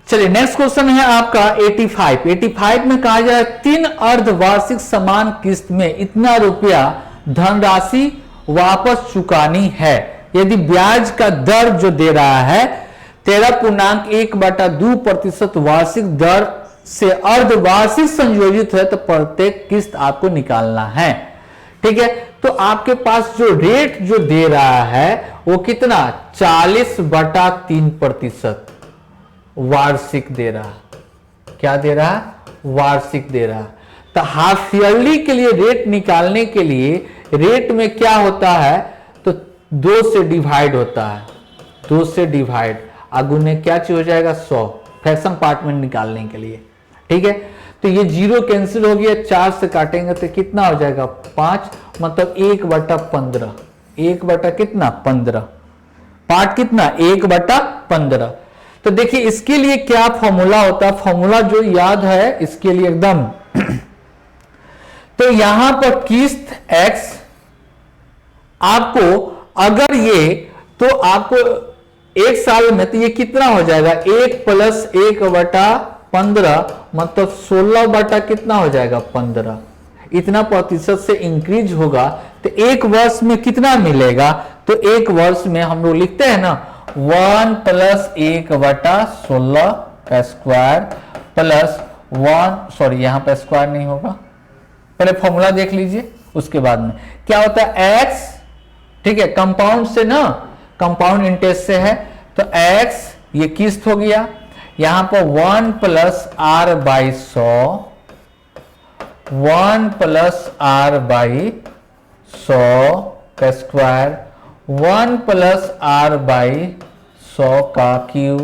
A: चलिए नेक्स्ट क्वेश्चन है आपका 85। 85 में कहा जाए 3 अर्धवार्षिक समान किस्त में इतना रुपया धनराशि वापस चुकानी है, यदि ब्याज का दर जो दे रहा है 13.1/2% वार्षिक दर से अर्धवार्षिक संयोजित है, तो प्रत्येक किस्त आपको निकालना है। ठीक है, तो आपके पास जो रेट जो दे रहा है वो कितना 40/3% वार्षिक दे रहा, क्या दे रहा वार्षिक दे रहा। तो हाफ ईयरली के लिए रेट निकालने के लिए रेट में क्या होता है तो 2 से डिवाइड होता है, 2 से डिवाइड, आगुने क्या चीज हो जाएगा 100 फ्रैक्शन पार्ट में निकालने के लिए। ठीक है, तो ये 0 कैंसिल हो गया, 4 से काटेंगे तो कितना हो जाएगा 5, मतलब 1/15, 1 कितना 15, पार्ट कितना 1/15। तो देखिए इसके लिए क्या फॉर्मूला होता है, फॉर्मूला जो याद है इसके लिए एकदम तो यहां पर किस्त x आपको अगर ये तो आपको एक साल में तो ये कितना हो जाएगा 1 + 1/15 मतलब 16 कितना हो जाएगा 15, इतना प्रतिशत से इंक्रीज होगा तो एक वर्ष में कितना मिलेगा, तो एक वर्ष में हम लोग लिखते हैं ना 1 + 1/16 का स्क्वायर प्लस 1, सॉरी यहां पर स्क्वायर नहीं होगा, पहले फॉर्मूला देख लीजिए उसके बाद में क्या होता है x, ठीक है कंपाउंड से ना, कंपाउंड इंटरेस्ट से है तो x ये किस्त हो गया, यहां पर 1 + r/100, 1 + r/100 का स्क्वायर, 1 + r/100 का cube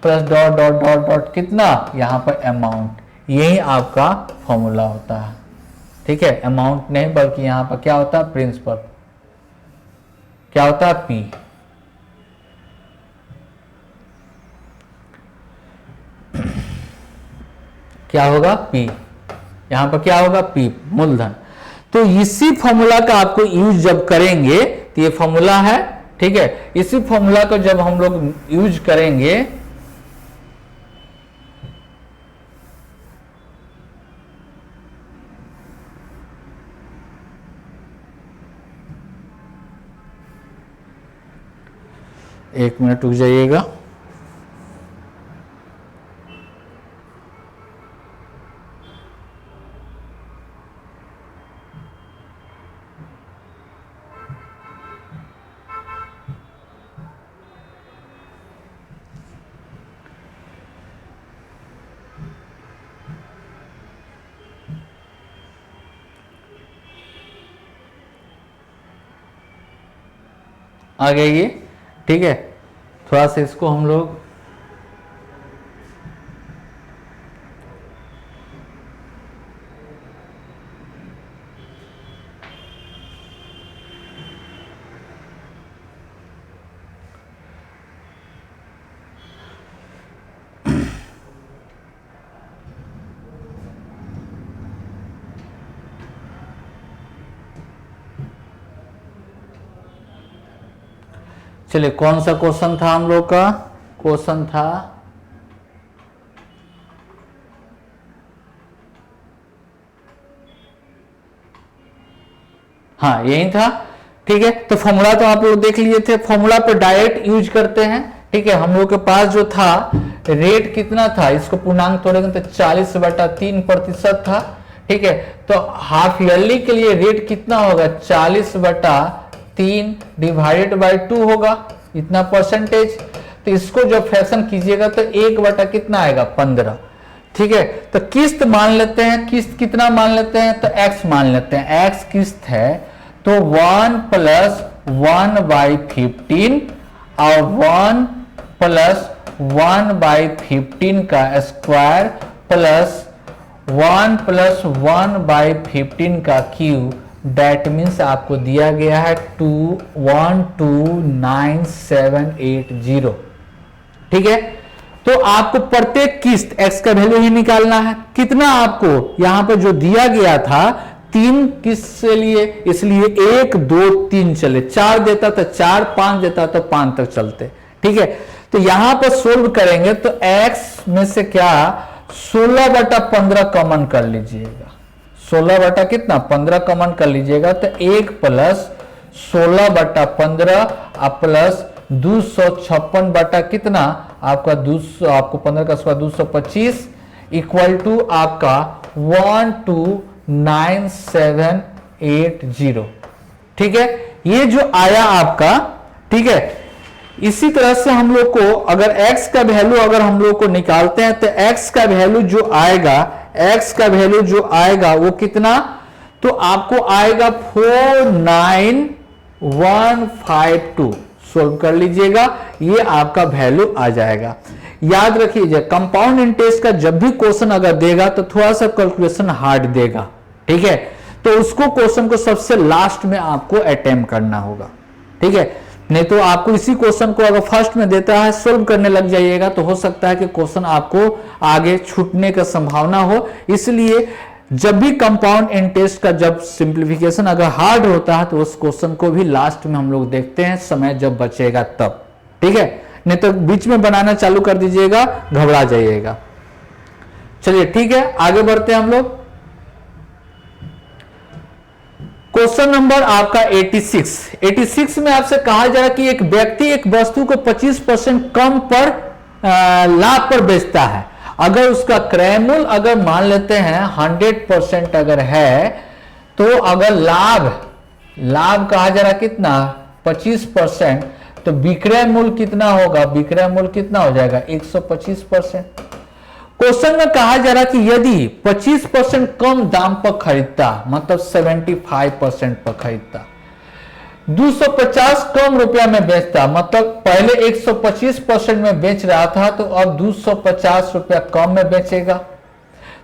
A: plus dot dot dot dot कितना यहां पर अमाउंट, यही आपका फॉर्मूला होता है। ठीक है, अमाउंट नहीं बल्कि यहां पर क्या होता है प्रिंसिपल, क्या होता है P। क्या होगा P, यहां पर क्या होगा P मूलधन। तो इसी फॉर्मूला का आपको यूज जब करेंगे तो ये फॉर्मूला है, ठीक है, इसी फॉर्मूला को जब हम लोग यूज करेंगे एक मिनट रुक जाइएगा, आ गया ये, ठीक है, थोड़ा सा इसको हम लोग चलिए कौन सा क्वेश्चन था हम लोग का, क्वेश्चन था हाँ यही था। ठीक है, तो फॉर्मूला तो आप लोग देख लिए थे, फॉर्मूला पे डायरेक्ट यूज करते हैं। ठीक है, हम लोग के पास जो था रेट कितना था, इसको पूर्णांक तोड़ेंगे तो 40/3% था। ठीक है, तो हाफ ईयरली के लिए रेट कितना होगा 40/3 डिवाइडेड बाई 2 होगा, इतना परसेंटेज। तो इसको जब फ्रैक्शन कीजिएगा तो 1 कितना आएगा 15। ठीक है, तो किस्त मान लेते हैं, किस्त कितना मान लेते हैं तो x मान लेते हैं, x किस्त है तो 1 + 1/15 और 1 + 1/15 का स्क्वायर प्लस 1 + 1/15 का क्यूब, दैट मीन्स आपको दिया गया है 2129,780। ठीक है, तो आपको प्रत्येक किस्त x का वैल्यू ही निकालना है, कितना आपको यहां पर जो दिया गया था 3 किस्त से लिए, इसलिए 1 2 3 चले, 4 देता तो 4, 5 देता तो 5 तक चलते। ठीक है, तो यहां पर सोल्व करेंगे तो x में से क्या 16/15 कॉमन कर लीजिएगा, 16 कितना 15 कॉमन कर लीजिएगा तो 1 + 16/15 प्लस 256 कितना आपका 200, आपको 15 का स्क्वायर 225 इक्वल टू आपका 129780। ठीक है, ये जो आया आपका। ठीक है, इसी तरह से हम लोग को अगर x का वैल्यू अगर हम लोग को निकालते हैं तो x का वैल्यू जो आएगा, x का वैल्यू जो आएगा वो कितना, तो आपको आएगा 49152। सोल्व कर लीजिएगा, ये आपका वैल्यू आ जाएगा। याद रखिए कंपाउंड इंटरेस्ट का जब भी क्वेश्चन अगर देगा तो थोड़ा सा कैलकुलेशन हार्ड देगा, ठीक है, तो उसको क्वेश्चन को सबसे लास्ट में आपको अटेम्प्ट करना होगा, ठीक है। नहीं तो आपको इसी क्वेश्चन को अगर फर्स्ट में देता है सोल्व करने लग जाइएगा तो हो सकता है कि क्वेश्चन आपको आगे छूटने का संभावना हो। इसलिए जब भी कंपाउंड इंटरेस्ट का जब सिंप्लीफिकेशन अगर हार्ड होता है तो उस क्वेश्चन को भी लास्ट में हम लोग देखते हैं, समय जब बचेगा तब, ठीक है। नहीं तो बीच में बनाना चालू कर दीजिएगा, घबरा जाइएगा। चलिए ठीक है, आगे बढ़ते हैं हम लोग। क्वेश्चन नंबर आपका 86 में आपसे कहा जा रहा है कि एक व्यक्ति एक वस्तु को 25% कम पर लाभ पर बेचता है। अगर उसका क्रय मूल्य अगर मान लेते हैं 100% अगर है, तो अगर लाभ कहा जा रहा है कितना 25%, तो विक्रय मूल्य कितना होगा, विक्रय मूल्य कितना हो जाएगा 125%। क्वेश्चन में कहा जा रहा है कि यदि 25% कम दाम पर खरीदता, मतलब 75% पर खरीदता, 250 कम रुपया में बेचता, मतलब पहले 125% में बेच रहा था तो अब 250 रुपया कम में बेचेगा,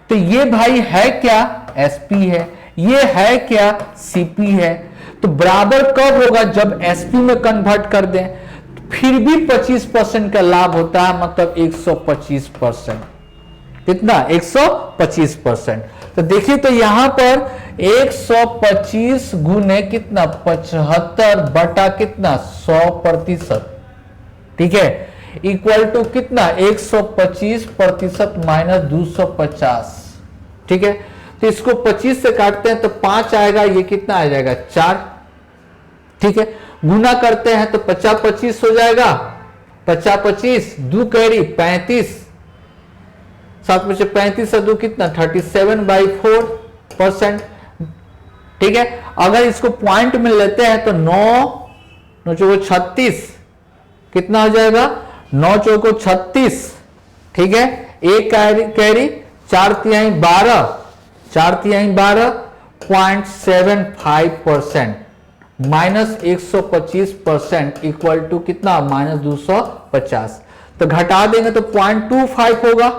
A: तो ये भाई है क्या एसपी है, ये है क्या सीपी है। तो बराबर कब होगा जब एसपी में कन्वर्ट कर दें, फिर भी 25% का लाभ होता है, मतलब 125%। कितना 125%। तो देखिए तो यहां पर 125 गुने कितना 75 बटा कितना 100%, ठीक है, इक्वल टू कितना 125% माइनस 250, ठीक है। तो इसको 25 से काटते हैं तो 5 आएगा, ये कितना आ जाएगा 4, ठीक है। गुना करते हैं तो 50-25 हो जाएगा, 50-25 दो कैरी 35, 7 में से 35 से 2 कितना 37/4%, ठीक है। अगर इसको पॉइंट में लेते हैं तो 9 चौको 36 कितना हो जाएगा 9 चौको 36, ठीक है। एक कैरी 4/3 12, 4/3 12.75% माइनस 125% इक्वल टू कितना माइनस 250। तो घटा देंगे तो 0.25 होगा,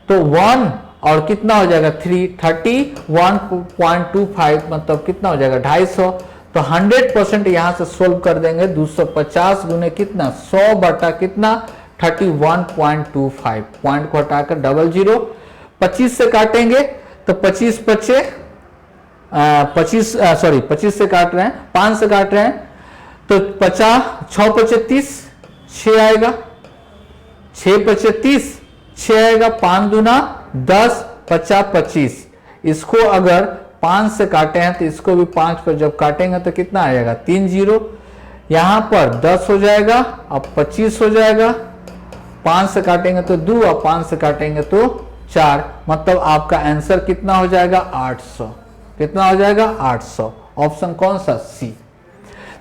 A: तो 1 और कितना हो जाएगा 31.25 मतलब कितना हो जाएगा 250। तो 100% यहां से सोल्व कर देंगे, 250 गुने कितना 100 बटा कितना 31.25, पॉइंट को हटाकर 00, 25 से काटेंगे तो 25 से काट रहे हैं, 5 से काट रहे हैं तो 50, 6 × 30 6 आएगा, 6 × 30 6 आएगा, 5 दूना 10, 50 25। इसको अगर 5 से काटे हैं तो इसको भी 5 पर जब काटेंगे तो कितना आ जाएगा 3 0, यहां पर 10 हो जाएगा, अब 25 हो जाएगा, 5 से काटेंगे तो 2 और 5 से काटेंगे तो 4, मतलब आपका आंसर कितना हो जाएगा 800। कितना हो जाएगा 800। ऑप्शन कौन सा सी।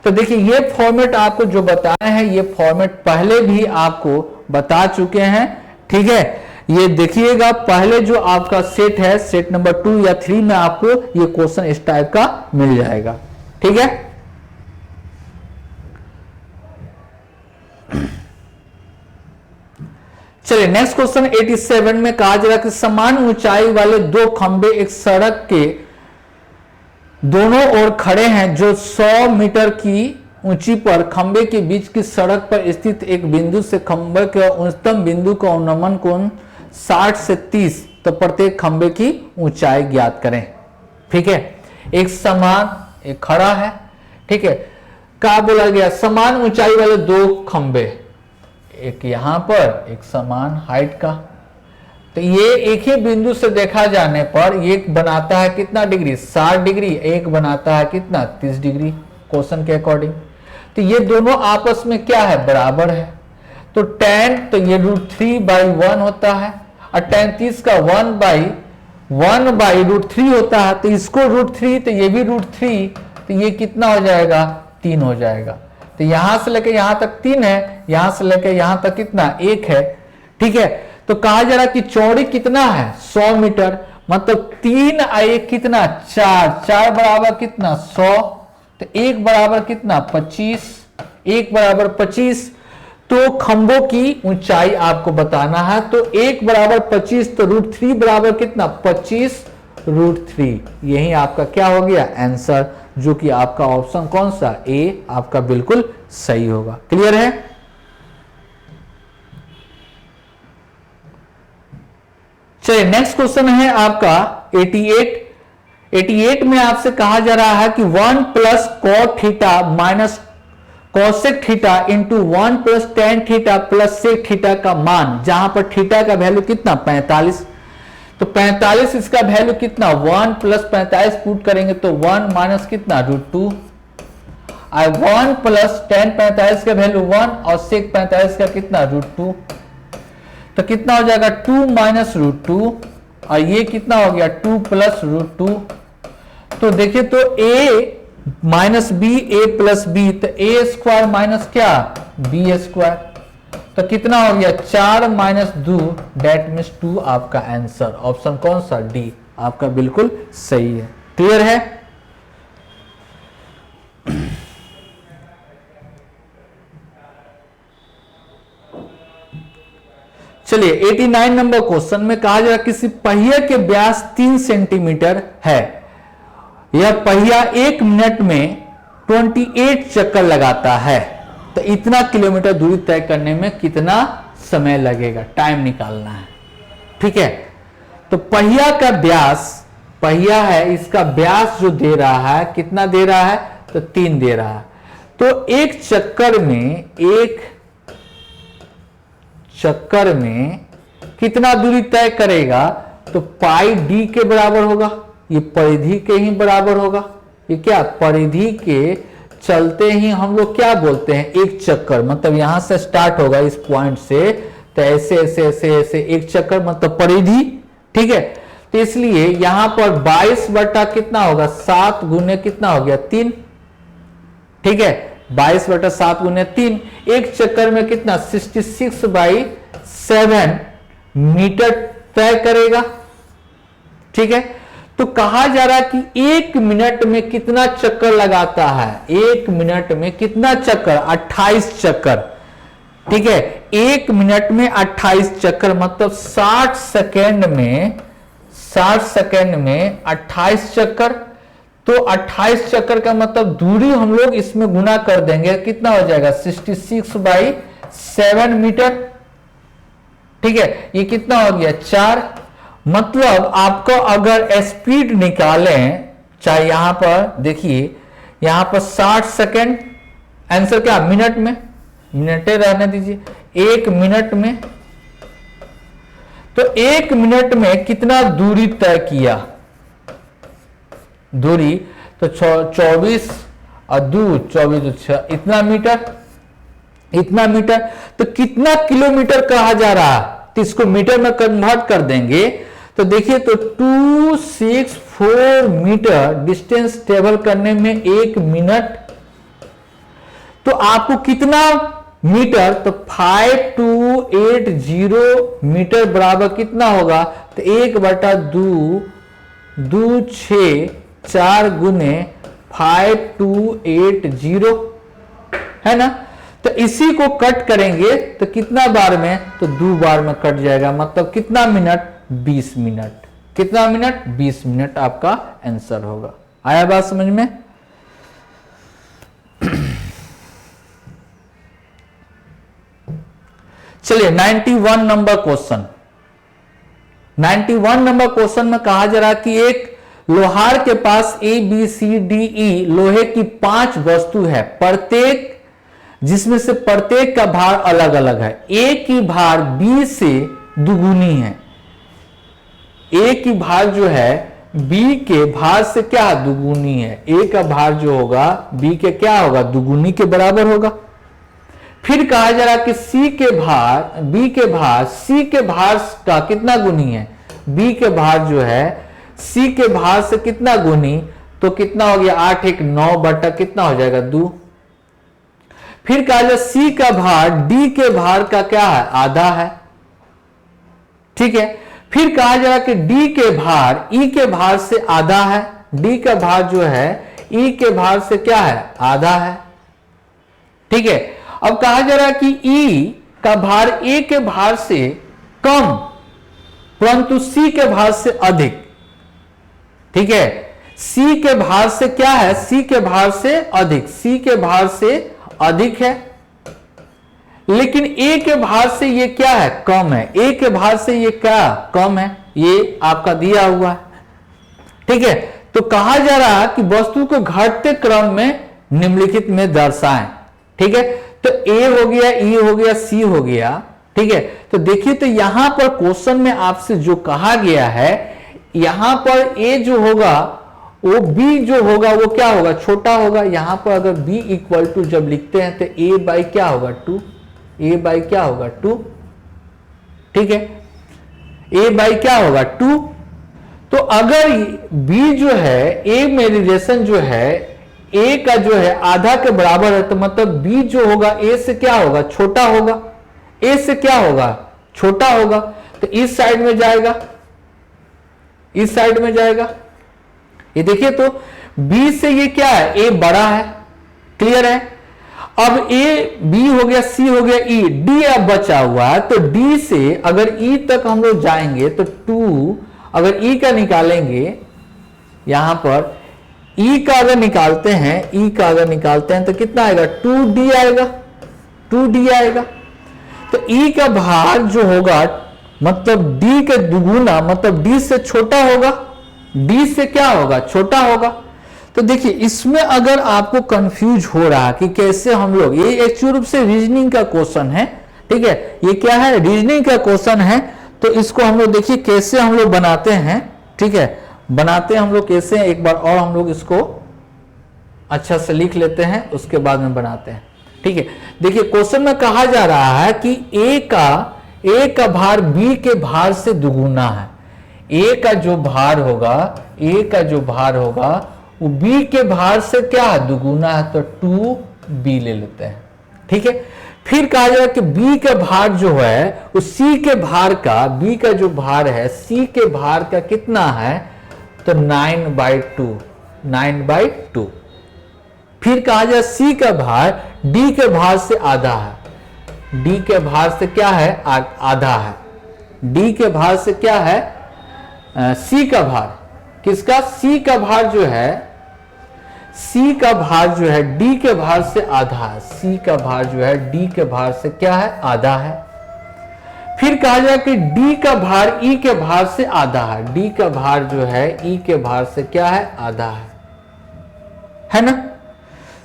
A: तो देखिए ये फॉर्मेट आपको जो बताए हैं ये फॉर्मेट पहले भी आपको बता चुके हैं, ठीक है। ये देखिएगा पहले जो आपका सेट है, सेट नंबर 2 या 3 में आपको ये क्वेश्चन इस टाइप का मिल जाएगा, ठीक है। चलिए नेक्स्ट क्वेश्चन 87 में कहा जा रहा है कि समान ऊंचाई वाले दो खंबे एक सड़क के दोनों ओर खड़े हैं, जो 100 मीटर की ऊंची पर खंबे के बीच की सड़क पर स्थित एक बिंदु से खंबे के उच्चतम बिंदु का अनुमान कोण 60 से 30, तो प्रत्येक खंबे की ऊंचाई ज्ञात करें, ठीक है। एक समान एक खड़ा है, ठीक है। क्या बोला गया समान ऊंचाई वाले दो खंबे, एक यहां पर एक समान हाइट का, तो ये एक ही बिंदु से देखा जाने पर ये बनाता है कितना डिग्री 60 डिग्री, एक बनाता है कितना 30 डिग्री क्वेश्चन के अकॉर्डिंग। तो ये दोनों आपस में क्या है बराबर है, तो tan तो ये √3/1 होता है, और tan 30 का 1/√3 होता है, तो इसको √3 तो ये भी √3, तो ये कितना हो जाएगा 3 हो जाएगा। तो यहां से लेकर यहां तक 3 है, यहां से लेकर यहां तक कितना 1 है, ठीक है। तो कहा जा रहा कि चौड़ी कितना है 100 मीटर, मतलब 3 1 कितना 4, 4 बराबर कितना 100, तो 1 बराबर कितना 25, 1 बराबर 25, तो खंभों की ऊंचाई आपको बताना है। तो 1 बराबर 25, तो √3 बराबर कितना 25 √3। यही आपका क्या हो गया आंसर, जो कि आपका ऑप्शन कौन सा ए आपका बिल्कुल सही होगा। क्लियर है? चलिए नेक्स्ट क्वेश्चन है आपका 88 में आपसे कहा जा रहा है कि 1 plus cot theta minus cosec theta into 1 plus tan theta plus sec theta का मान, जहां पर थीटा का वैल्यू कितना 45, तो 45 इसका वैल्यू कितना 1 प्लस 45 पुट करेंगे तो 1 माइनस कितना √2, और 1 प्लस टेन 45 का वैल्यू 1 और सेक 45 का कितना √2, तो कितना हो जाएगा 2 माइनस √2, और ये कितना हो गया 2 प्लस √2। तो देखिए तो a minus B A plus B, तो ए स्क्वायर माइनस क्या बी स्क्वायर, तो कितना हो गया 4 माइनस 2, डेट मीन्स 2 आपका आंसर। ऑप्शन कौन सा डी आपका बिल्कुल सही है। क्लियर है? चलिए 89 नंबर क्वेश्चन में कहा जा रहा किसी पहिए के व्यास 3 सेंटीमीटर है, यह पहिया 1 मिनट में 28 चक्कर लगाता है, तो इतना किलोमीटर दूरी तय करने में कितना समय लगेगा, टाइम निकालना है। ठीक है, तो पहिया का व्यास, पहिया है इसका व्यास जो दे रहा है कितना दे रहा है, तो 3 दे रहा है, तो एक चक्कर में कितना दूरी तय करेगा, तो पाई डी के बराबर होगा, ये परिधि के ही बराबर होगा। ये क्या परिधि के चलते ही हम लोग क्या बोलते हैं एक चक्कर, मतलब यहां से स्टार्ट होगा इस पॉइंट से, तो ऐसे ऐसे ऐसे ऐसे एक चक्कर मतलब परिधि। ठीक है, तो इसलिए यहां पर 22 बटा कितना होगा 7 गुने कितना हो गया 3। ठीक है, 22 बटा 7 गुने 3, एक चक्कर में कितना 66/7 मीटर तय करेगा। ठीक है, तो कहा जा रहा है कि 1 मिनट में कितना चक्कर लगाता है, 1 मिनट में कितना चक्कर 28 चक्कर। ठीक है, 1 मिनट में 28 चक्कर मतलब 60 सेकेंड में 28 चक्कर, तो 28 चक्कर का मतलब दूरी हम लोग इसमें गुना कर देंगे, कितना हो जाएगा 66/7 मीटर। ठीक है, ये कितना हो गया 4, मतलब आपको अगर स्पीड निकालें, चाहे यहां पर देखिए यहां पर 60 सेकेंड, आंसर क्या मिनट में, मिनटे रहने दीजिए, 1 मिनट में, तो 1 मिनट में कितना दूरी तय किया, दूरी तो 24 और 2 24 6 इतना मीटर, तो कितना किलोमीटर कहा जा रहा है, तो इसको मीटर में कन्वर्ट कर देंगे, तो देखिए तो 264 मीटर डिस्टेंस ट्रेवल करने में 1 मिनट, तो आपको कितना मीटर, तो 5280 मीटर बराबर कितना होगा, तो 1/2 6 4 गुने 5280 है ना, तो इसी को कट करेंगे तो कितना बार में, तो 2 बार में कट जाएगा, मतलब कितना मिनट 20 मिनट, कितना मिनट 20 मिनट आपका आंसर होगा। आया बात समझ में? चलिए 91 नंबर क्वेश्चन, 91 नंबर क्वेश्चन में कहा जा रहा है कि एक लोहार के पास ABCDE लोहे की 5 वस्तु है, प्रत्येक जिसमें से प्रत्येक का भार अलग अलग है, A की भार B से दुगुनी है, A की भार जो है B के भार से क्या दुगुनी है, A का भार जो होगा B के क्या होगा दुगुनी के बराबर होगा। फिर कहा जा रहा कि C के भार B के भार C के भार का कितना गुनी है, B के भार जो है C के भार से कितना गुनी, तो कितना हो गया 8 1 9 बटा कितना हो जाएगा 2। फिर कहा जा C का भार D के भार का क्या है आधा है। ठीक है, फिर कहा जा रहा कि D के भार E के भार से आधा है, D का भार जो है E के भार से क्या है आधा है। ठीक है। अब कहा जा रहा है कि E का भार A के भार से कम परंतु C के भार से अधिक। ठीक है, C के भार से क्या है, C के भार से अधिक, C के भार से अधिक है, लेकिन A के भार से ये क्या है, कम है। A के भार से ये क्या कम है, ये आपका दिया हुआ है। ठीक है, तो कहा जा रहा है कि वस्तु को घटते क्रम में निम्नलिखित में दर्शाएं। ठीक है, तो A हो गया, E हो गया, C हो गया। ठीक है, तो देखिए, तो यहां पर क्वेश्चन में आपसे जो कहा गया है, यहां पर A जो होगा वो B जो होगा वो क्या होगा, छोटा होगा। यहां पर अगर B इक्वल टू जब लिखते हैं तो A बाई क्या होगा 2, A बाई क्या होगा 2। ठीक है, A बाई क्या होगा 2। तो अगर B जो है, A में रिलेशन जो है A का जो है आधा के बराबर है, तो मतलब B जो होगा A से क्या होगा, छोटा होगा। A से क्या होगा, छोटा होगा। तो इस साइड में जाएगा, इस साइड में जाएगा। ये देखिए, तो B से ये क्या है, A बड़ा है, क्लियर है। अब A B हो गया, C हो गया, E, D अब बचा हुआ है। तो D से अगर E तक हम लोग जाएंगे तो 2, अगर E का निकालेंगे, यहां पर E का अगर निकालते हैं, E का अगर निकालते हैं तो कितना आएगा, 2D आएगा, 2D आएगा। तो E का भार जो होगा मतलब D के दुगुना, मतलब D से छोटा होगा, D से क्या होगा, छोटा होगा। तो देखिए, इसमें अगर आपको कंफ्यूज हो रहा कि कैसे हम लोग, ये एक्चुअल रूप से रीजनिंग का क्वेश्चन है। ठीक है, ये क्या है, रीजनिंग का क्वेश्चन है। तो इसको हम लोग देखिए कैसे हम लोग बनाते हैं। ठीक है, बनाते हैं हम लोग कैसे, एक बार और हम लोग इसको अच्छा से लिख लेते हैं, उसके बाद में बनाते हैं। ठीक है, देखिए क्वेश्चन में कहा जा रहा है कि A का भार B के भार से दुगुना है। A का जो भार होगा, A का जो भार होगा वो B के भार से क्या है, दुगुना है। तो 2B ले लेते हैं। ठीक है, फिर कहा जाए कि B का भार जो है उस C के भार का, B का जो भार है C के भार का कितना है, तो 9/2, 9/2। फिर कहा जाए C का भार D के भार से आधा है, D के भार से क्या है, आधा है। D के भार से क्या है, C का भार, किसका, C का भार जो है, C का भार जो है D के भार से आधा है। C का भार जो है D के भार से क्या है, आधा है। फिर कहा जाए कि D का भार E के भार से आधा है। D का भार जो है E के भार से क्या है, आधा है ना।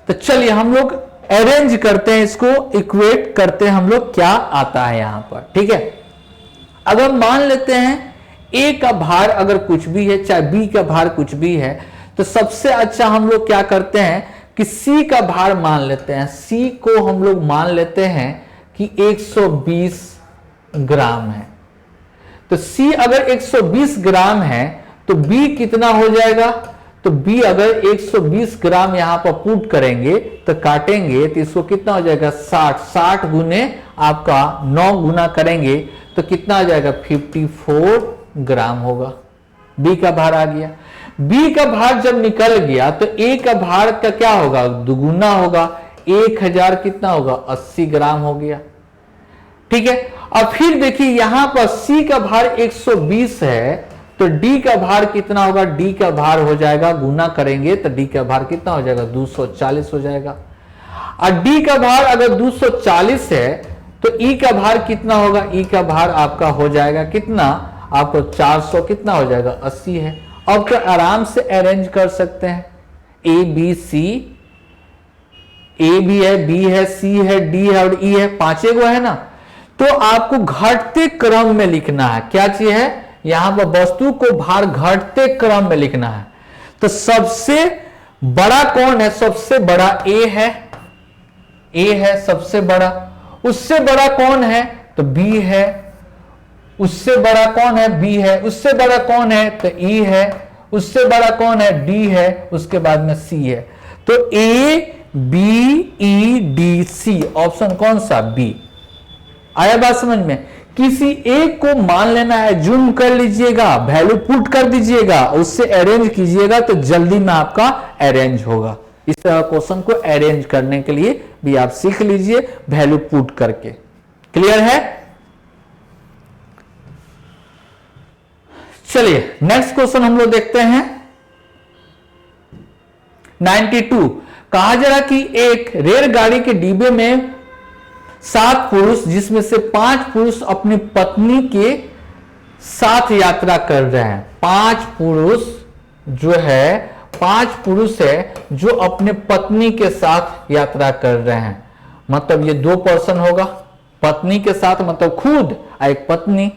A: तो चलिए हम लोग अरेंज करते हैं, इसको इक्वेट करते हैं हम लोग, क्या आता है यहां पर। ठीक है, अगर मान लेते हैं A का भार अगर कुछ भी है, चाहे B का भार कुछ भी है, तो सबसे अच्छा हम लोग क्या करते हैं कि C का भार मान लेते हैं। C को हम लोग मान लेते हैं कि 120 ग्राम है। तो C अगर 120 ग्राम है तो B कितना हो जाएगा, तो B अगर 120 ग्राम यहां पर पुट करेंगे तो काटेंगे तो इसको कितना हो जाएगा, 60 गुने आपका 9 गुना करेंगे तो कितना आ जाएगा, 54 ग्राम होगा। B का भार आ गया। B का भार जब निकल गया तो A का भार का क्या होगा, दुगुना होगा। 1000 कितना होगा, 80 ग्राम हो गया। ठीक है, अब फिर देखिए यहां पर C का भार 120 है तो D का भार कितना होगा, D का भार हो जाएगा, गुना करेंगे तो D का भार कितना हो जाएगा, 240 हो जाएगा। और D का भार अगर 240 है तो E का भार कितना होगा, E का भार आपका हो जाएगा कितना, आपको 400 कितना हो जाएगा, 80 है। अब तो आराम से अरेंज कर सकते हैं, A B C, A भी है, B है, C है, D है और E है, 5 गो है ना। तो आपको घटते क्रम में लिखना है। क्या चीज है, यहां पर वस्तु को भार घटते क्रम में लिखना है। तो सबसे बड़ा कौन है, सबसे बड़ा A है, A है सबसे बड़ा। उससे बड़ा कौन है, तो B है। उससे बड़ा कौन है, B है। उससे बड़ा कौन है, तो E है। उससे बड़ा कौन है, D है। उसके बाद में C है। तो A B E D C, option कौन सा, B। आया बात समझ में। किसी एक को मान लेना है, जूम कर लीजिएगा, वैल्यू पुट कर दीजिएगा, उससे अरेंज कीजिएगा तो जल्दी में आपका अरेंज होगा। इस तरह क्वेश्चन को अरेंज करने के लिए भी आप सीख लीजिए वैल्यू पुट करके। क्लियर है? चलिए नेक्स्ट क्वेश्चन हम लोग देखते हैं 92। कहा जा रहा कि एक रेलगाड़ी के डिब्बे में 7 पुरुष जिसमें से 5 पुरुष अपनी पत्नी के साथ यात्रा कर रहे हैं। 5 पुरुष जो है 5 पुरुष है जो अपने पत्नी के साथ यात्रा कर रहे हैं। मतलब ये 2 पर्सन होगा, पत्नी के साथ मतलब खुद एक पत्नी,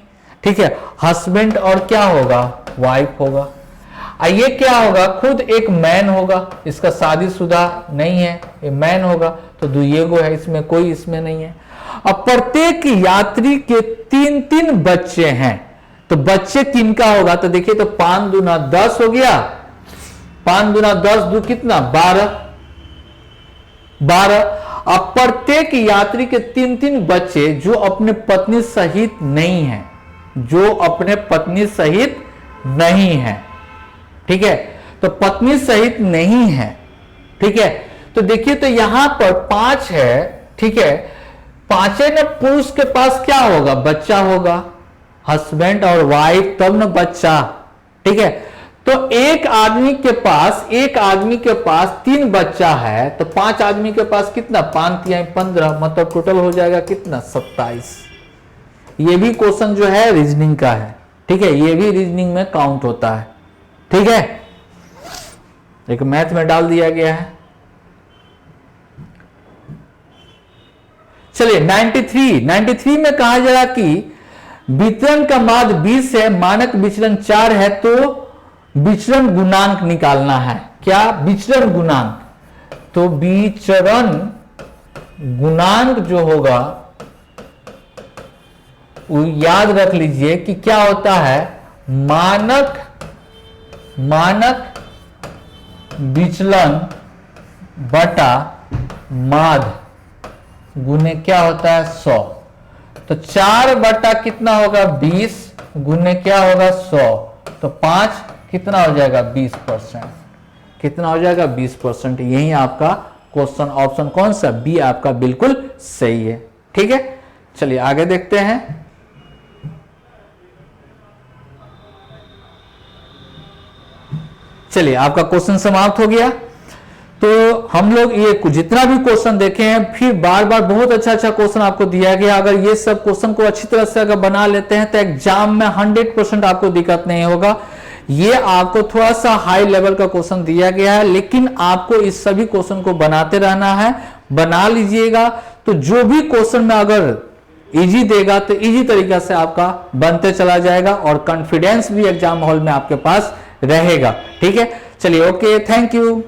A: ठीक है, हस्बैंड और क्या होगा, वाइफ होगा। ये क्या होगा, खुद एक मैन होगा, इसका शादीशुदा नहीं है, ये मैन होगा, तो दुइगो है, इसमें कोई इसमें नहीं है। अब प्रत्येक यात्री के 3-3 बच्चे हैं, तो बच्चे किनका होगा, तो देखिए तो 5 दूना 10 हो गया, 5 दूना 10 दो कितना 12। अब प्रत्येक यात्री के 3-3 बच्चे जो अपने पत्नी सहित नहीं है, जो अपने पत्नी सहित नहीं है, ठीक है, तो पत्नी सहित नहीं है, ठीक है। तो देखिए तो यहां पर 5 है, ठीक है, 5 न पुरुष के पास क्या होगा, बच्चा होगा, हस्बैंड और वाइफ तब न बच्चा, ठीक है। तो एक आदमी के पास 3 बच्चा है, तो 5 आदमी के पास कितना, 5 या 15, मतलब टोटल हो जाएगा कितना 27। ये भी क्वेश्चन जो है रीजनिंग का है, ठीक है, ये भी रीजनिंग में काउंट होता है, ठीक है, एक मैथ में डाल दिया गया है। चलिए 93 में कहा जा रहा कि विचलन का माध्य 20 है, मानक विचलन 4 है, तो विचरण गुणांक निकालना है। क्या विचरण गुणांक, तो विचरण गुणांक जो होगा वो याद रख लीजिए कि क्या होता है, मानक विचलन बटा माध्य गुने क्या होता है 100। तो 4 बटा कितना होगा 20 गुने क्या होगा 100, तो 5 कितना हो जाएगा 20%, कितना हो जाएगा 20%। यही आपका क्वेश्चन ऑप्शन कौन सा, बी आपका बिल्कुल सही है, ठीक है। चलिए आगे देखते हैं। चलिए आपका क्वेश्चन समाप्त हो गया। तो हम लोग ये जितना भी क्वेश्चन देखे हैं, फिर बार बार बहुत अच्छा क्वेश्चन आपको दिया गया। अगर ये सब क्वेश्चन को अच्छी तरह से अगर बना लेते हैं तो एग्जाम में 100% आपको दिक्कत नहीं होगा। ये आपको थोड़ा सा हाई लेवल का क्वेश्चन दिया गया है, लेकिन आपको इस सभी क्वेश्चन को बनाते रहना है, बना लीजिएगा। तो जो भी क्वेश्चन में अगर इजी देगा तो इजी तरीका से आपका बनते चला जाएगा और कॉन्फिडेंस भी एग्जाम हॉल में आपके पास रहेगा, ठीक है। चलिए ओके, थैंक यू।